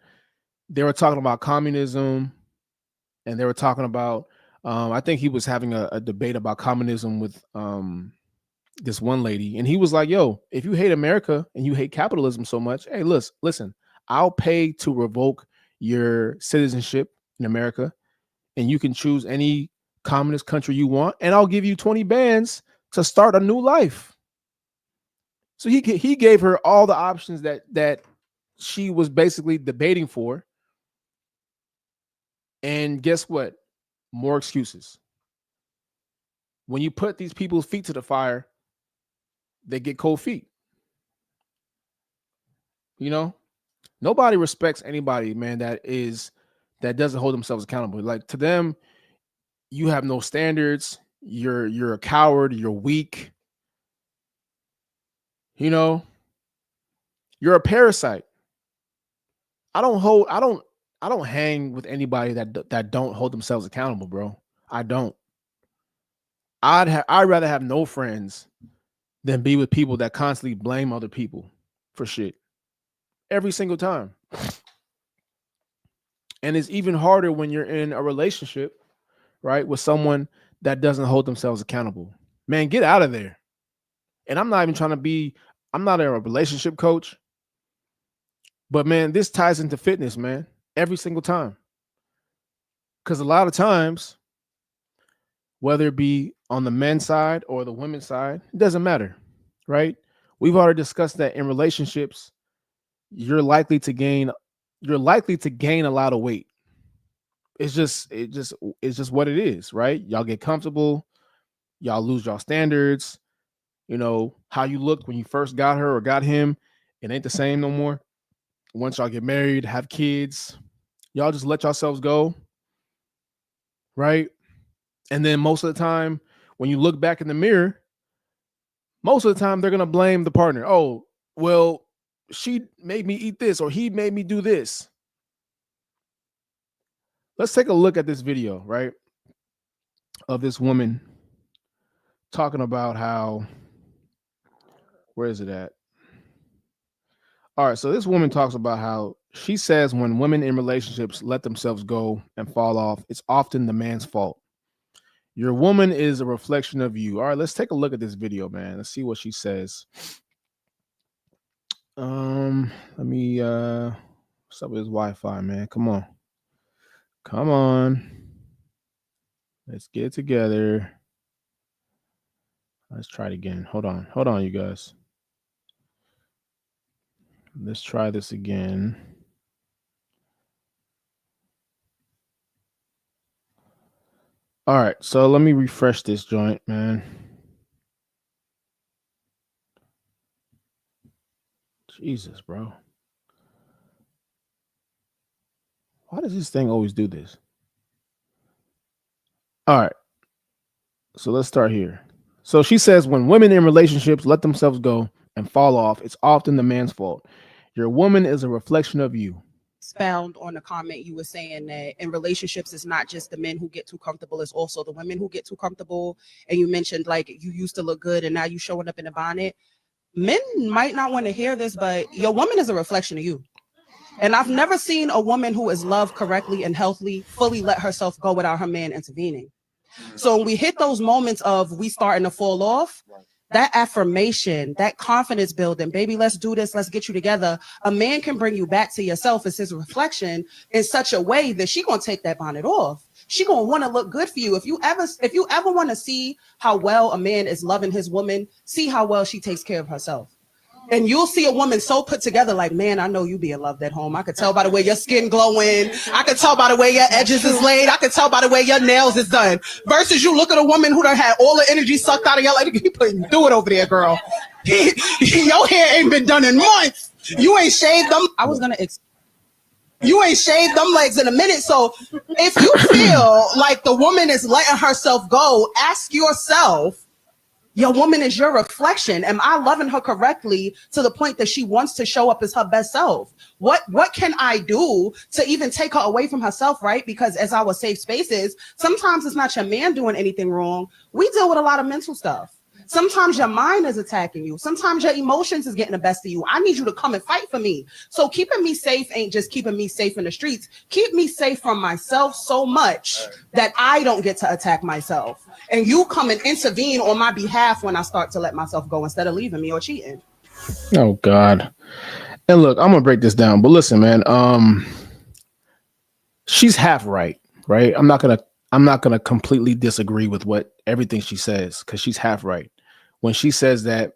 they were talking about communism, and they were talking about. I think he was having a debate about communism with this one lady, and he was like, "Yo, if you hate America and you hate capitalism so much, hey, listen, I'll pay to revoke your citizenship in America, and you can choose any communist country you want, and I'll give you 20 bands to start a new life." So he gave her all the options that she was basically debating for, and guess what? More excuses. When you put these people's feet to the fire, they get cold feet. You know, nobody respects anybody, man, that doesn't hold themselves accountable. Like, to them, you have no standards. You're a coward. You're weak. You know, you're a parasite. I don't hang with anybody that don't hold themselves accountable, bro. I don't. I'd rather have no friends than be with people that constantly blame other people for shit every single time. And it's even harder when you're in a relationship, right, with someone that doesn't hold themselves accountable. Man, get out of there. And I'm not a relationship coach, but man, this ties into fitness, man, every single time. Because a lot of times, whether it be on the men's side or the women's side, it doesn't matter, right? We've already discussed that in relationships, you're likely to gain a lot of weight. It's just what it is, right? Y'all get comfortable, y'all lose y'all standards. You know, how you looked when you first got her or got him, it ain't the same no more. Once y'all get married, have kids, y'all just let yourselves go, right? And then most of the time, when you look back in the mirror, most of the time they're gonna blame the partner. Oh, well, she made me eat this or he made me do this. Let's take a look at this video, right? Of this woman talking about how, where is it at? All right, so this woman talks about how she says when women in relationships let themselves go and fall off, it's often the man's fault. Your woman is a reflection of you. All right, let's take a look at this video, man. Let's see what she says. Let me what's up with this Wi-Fi, man? Come on. Come on. Let's get it together. Let's try it again. Hold on. Hold on, you guys. Let's try this again. All right, so let me refresh this joint, man. Jesus, bro. Why does this thing always do this? All right. So let's start here. So she says when women in relationships let themselves go and fall off, it's often the man's fault. Your woman is a reflection of you. Expound on the comment you were saying that in relationships it's not just the men who get too comfortable, it's also the women who get too comfortable. And you mentioned like you used to look good and now you showing up in a bonnet. Men might not want to hear this, but your woman is a reflection of you. And I've never seen a woman who is loved correctly and healthily fully let herself go without her man intervening. So when we hit those moments of we starting to fall off, that affirmation, that confidence building, baby, let's do this, let's get you together. A man can bring you back to yourself as his reflection in such a way that she gonna take that bonnet off. She gonna want to look good for you. If you ever want to see how well a man is loving his woman, see how well she takes care of herself. And you'll see a woman so put together, like, man, I know you being loved at home. I could tell by the way your skin glowing. I could tell by the way your edges is laid. I could tell by the way your nails is done. Versus you look at a woman who done had all the energy sucked out of your life. He putting do it over there, girl. Your hair ain't been done in months. You ain't shaved them. You ain't shaved them legs in a minute. So if you feel like the woman is letting herself go, ask yourself, your woman is your reflection. Am I loving her correctly to the point that she wants to show up as her best self? What can I do to even take her away from herself, right? Because as our safe spaces, sometimes it's not your man doing anything wrong. We deal with a lot of mental stuff. Sometimes your mind is attacking you. Sometimes your emotions is getting the best of you. I need you to come and fight for me. So keeping me safe ain't just keeping me safe in the streets. Keep me safe from myself so much that I don't get to attack myself. And you come and intervene on my behalf when I start to let myself go instead of leaving me or cheating. Oh God. And look, I'm gonna break this down, but listen, man. She's half right, right? I'm not gonna completely disagree with what everything she says because she's half right. When she says that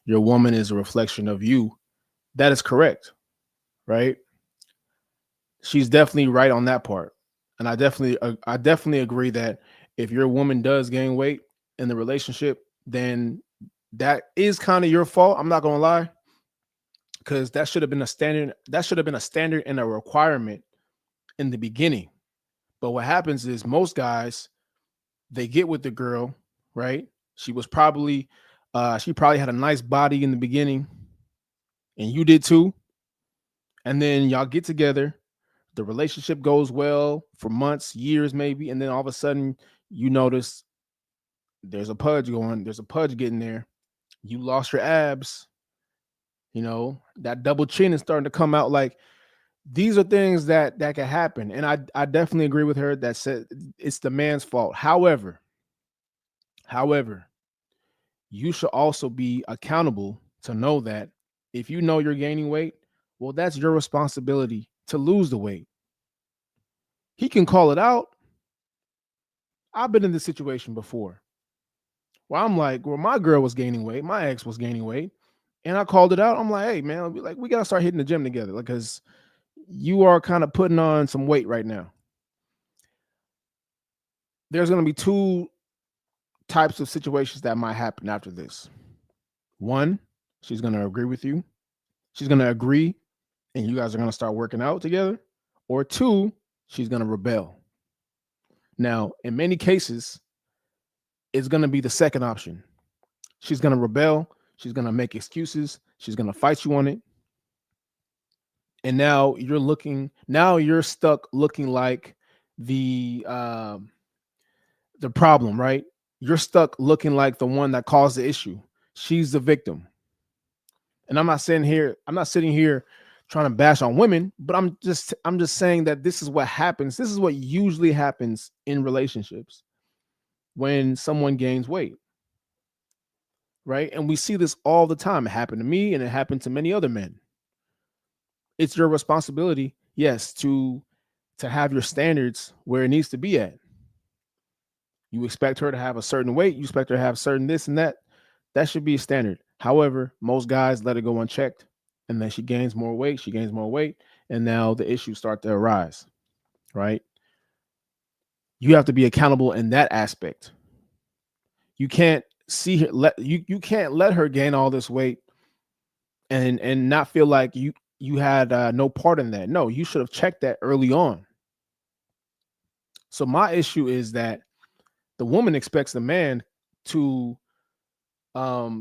your woman is a reflection of you, that is correct, right? She's definitely right on that part. And I definitely agree that if your woman does gain weight in the relationship, then that is kind of your fault. I'm not gonna lie, because that should have been a standard. That should have been a standard and a requirement in the beginning. But what happens is most guys, they get with the girl, right? She was probably she probably had a nice body in the beginning, and you did too. And then y'all get together, the relationship goes well for months, years maybe, and then all of a sudden you notice there's a pudge getting there. You lost your abs, that double chin is starting to come out. Like, these are things that can happen. And I definitely agree with her that said it's the man's fault. However, you should also be accountable to know that if you know you're gaining weight, well, that's your responsibility to lose the weight. He can call it out. I've been in this situation before where I'm like, well, my girl was gaining weight, my ex was gaining weight, and I called it out. I'm like, hey, man, we gotta start hitting the gym together, like, because you are kind of putting on some weight right now. There's gonna be two types of situations that might happen after this. One, she's gonna agree with you. She's gonna agree, and you guys are gonna start working out together. Or two, she's gonna rebel. Now, in many cases, it's gonna be the second option. She's gonna rebel. She's gonna make excuses. She's gonna fight you on it. And now you're stuck looking like the the problem, right? You're stuck looking like the one that caused the issue. She's the victim. And I'm not sitting here trying to bash on women, but I'm just saying that this is what happens. This is what usually happens in relationships when someone gains weight, right? And we see this all the time. It happened to me and it happened to many other men. It's your responsibility, yes, to have your standards where it needs to be at. You expect her to have a certain weight, you expect her to have certain this and that. That should be a standard. However, most guys let it go unchecked, and then she gains more weight, and now the issues start to arise, right? You have to be accountable in that aspect. You can't see her, you can't let her gain all this weight and not feel like you had no part in that. No, you should have checked that early on. So my issue is that the woman expects the man to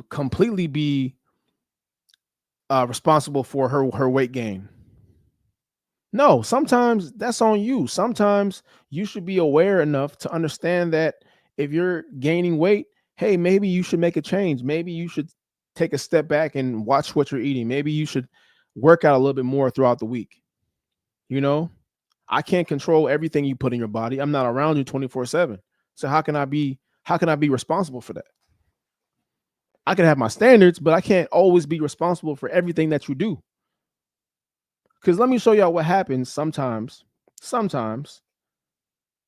completely be responsible for her weight gain. No, sometimes that's on you. Sometimes you should be aware enough to understand that if you're gaining weight, hey, maybe you should make a change. Maybe you should take a step back and watch what you're eating. Maybe you should work out a little bit more throughout the week. You know, I can't control everything you put in your body. I'm not around you 24/7. So how can I be responsible for that? I can have my standards, but I can't always be responsible for everything that you do. Because let me show y'all what happens sometimes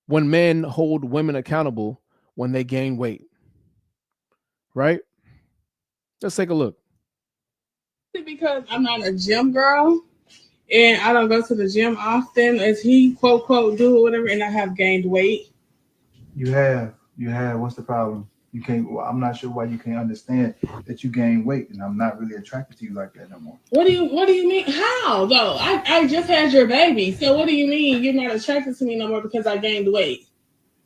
when men hold women accountable when they gain weight, right? Let's take a look. Because I'm not a gym girl and I don't go to the gym often, as he quote do or whatever, and I have gained weight. You have. What's the problem? You can't. Well, I'm not sure why you can't understand that you gain weight, and I'm not really attracted to you like that no more. What do you mean? How though? I just had your baby, so what do you mean you're not attracted to me no more because I gained weight?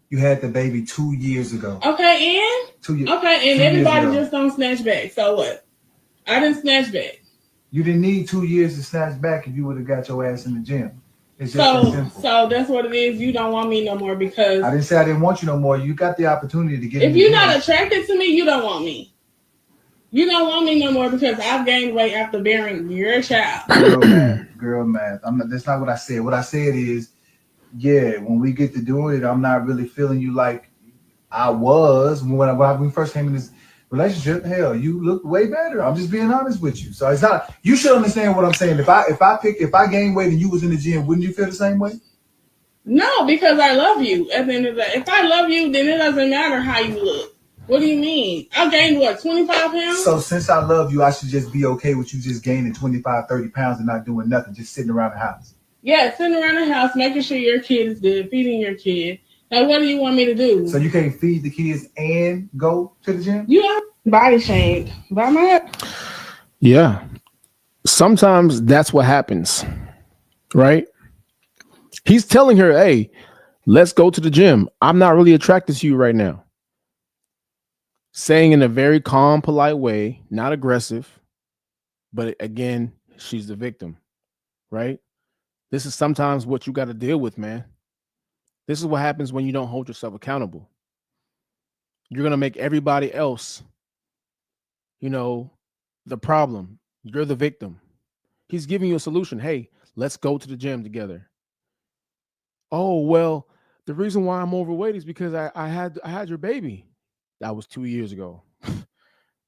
You had the baby 2 years ago. Okay, and 2 years. Okay, and everybody just don't snatch back. So what? I didn't snatch back. You didn't need 2 years to snatch back if you would have got your ass in the gym. It's just that simple. So that's what it is. You don't want me no more because I didn't say I didn't want you no more. You got the opportunity to get. If you're not attracted to me, you don't want me. You don't want me no more because I've gained weight after bearing your child. Girl math. I'm not. That's not what I said. What I said is, yeah, when we get to doing it, I'm not really feeling you like I was when we first came in this relationship. Hell, you look way better. I'm just being honest with you. So it's not. You should understand what I'm saying. If I gain weight and you was in the gym, wouldn't you feel the same way? No, because I love you. At the end of the day, if I love you, then it doesn't matter how you look. What do you mean? I gained what, 25 pounds? So since I love you, I should just be okay with you just gaining 25, 30 pounds and not doing nothing, just sitting around the house. Yeah, sitting around the house, making sure your kid is good, feeding your kid. Like, what do you want me to do? So you can't feed the kids and go to the gym? You are body shamed by my. Yeah. Sometimes that's what happens, right? He's telling her, hey, let's go to the gym. I'm not really attracted to you right now. Saying in a very calm, polite way, not aggressive. But again, she's the victim, right? This is sometimes what you got to deal with, man. This is what happens when you don't hold yourself accountable. You're going to make everybody else, the problem. You're the victim. He's giving you a solution. Hey, let's go to the gym together. Oh, well, the reason why I'm overweight is because I had your baby. That was 2 years ago.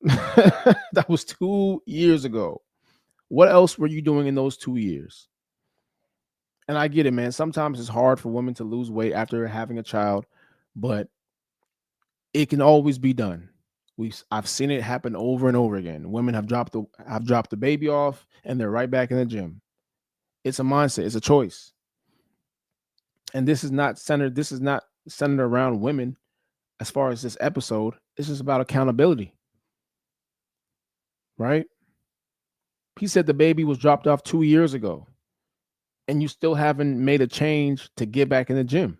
That was 2 years ago. What else were you doing in those 2 years? And I get it, man. Sometimes it's hard for women to lose weight after having a child, but it can always be done. I've seen it happen over and over again. Women have dropped the baby off and they're right back in the gym. It's a mindset, it's a choice. And this is not centered around women as far as this episode. It's just about accountability. Right? He said the baby was dropped off 2 years ago and you still haven't made a change to get back in the gym.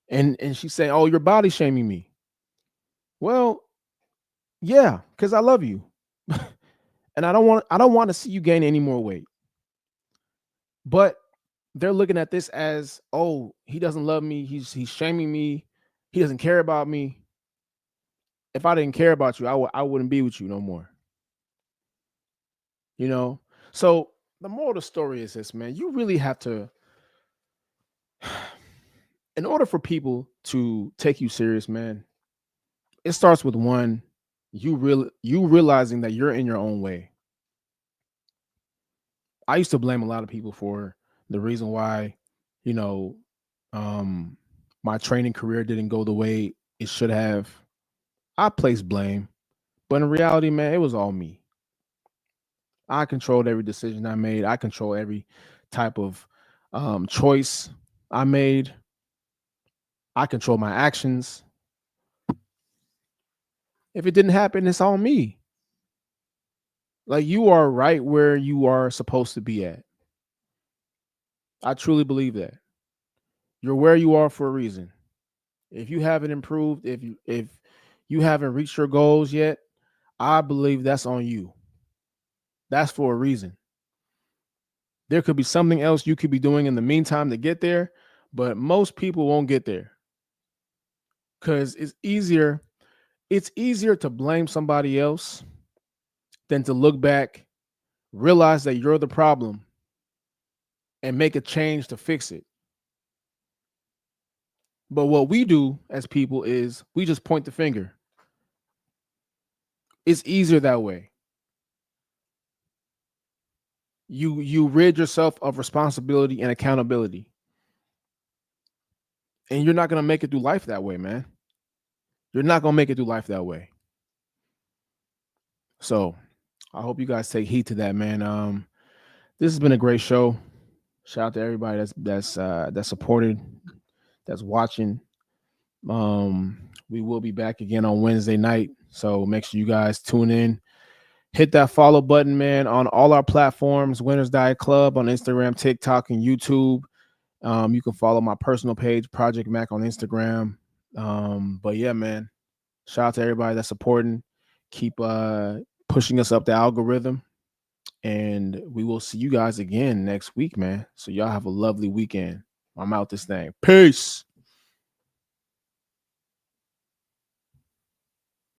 And she's saying, "Oh, you're body shaming me." Well, yeah, because I love you. And I don't want to see you gain any more weight. But they're looking at this as, oh, he doesn't love me, he's shaming me, he doesn't care about me. If I didn't care about you, I wouldn't be with you no more. So the moral of the story is this, man. You really have to, in order for people to take you serious, man, it starts with one, you realizing that you're in your own way. I used to blame a lot of people for the reason why, my training career didn't go the way it should have. I placed blame, but in reality, man, it was all me. I controlled every decision I made. I control every type of choice I made. I control my actions. If it didn't happen, it's on me. Like, you are right where you are supposed to be at. I truly believe that. You're where you are for a reason. If you haven't improved, if you haven't reached your goals yet, I believe that's on you. That's for a reason. There could be something else you could be doing in the meantime to get there, but most people won't get there. Because it's easier to blame somebody else than to look back, realize that you're the problem, and make a change to fix it. But what we do as people is we just point the finger. It's easier that way. You rid yourself of responsibility and accountability. And you're not going to make it through life that way, man. You're not going to make it through life that way. So I hope you guys take heed to that, man. This has been a great show. Shout out to everybody that's supported, that's watching. We will be back again on Wednesday night. So make sure you guys tune in. Hit that follow button, man, on all our platforms. Winners Diet Club on Instagram, TikTok, and YouTube. You can follow my personal page, Project Mac, on Instagram. But yeah, man, shout out to everybody that's supporting. Keep pushing us up the algorithm. And we will see you guys again next week, man. So y'all have a lovely weekend. I'm out this thing. Peace.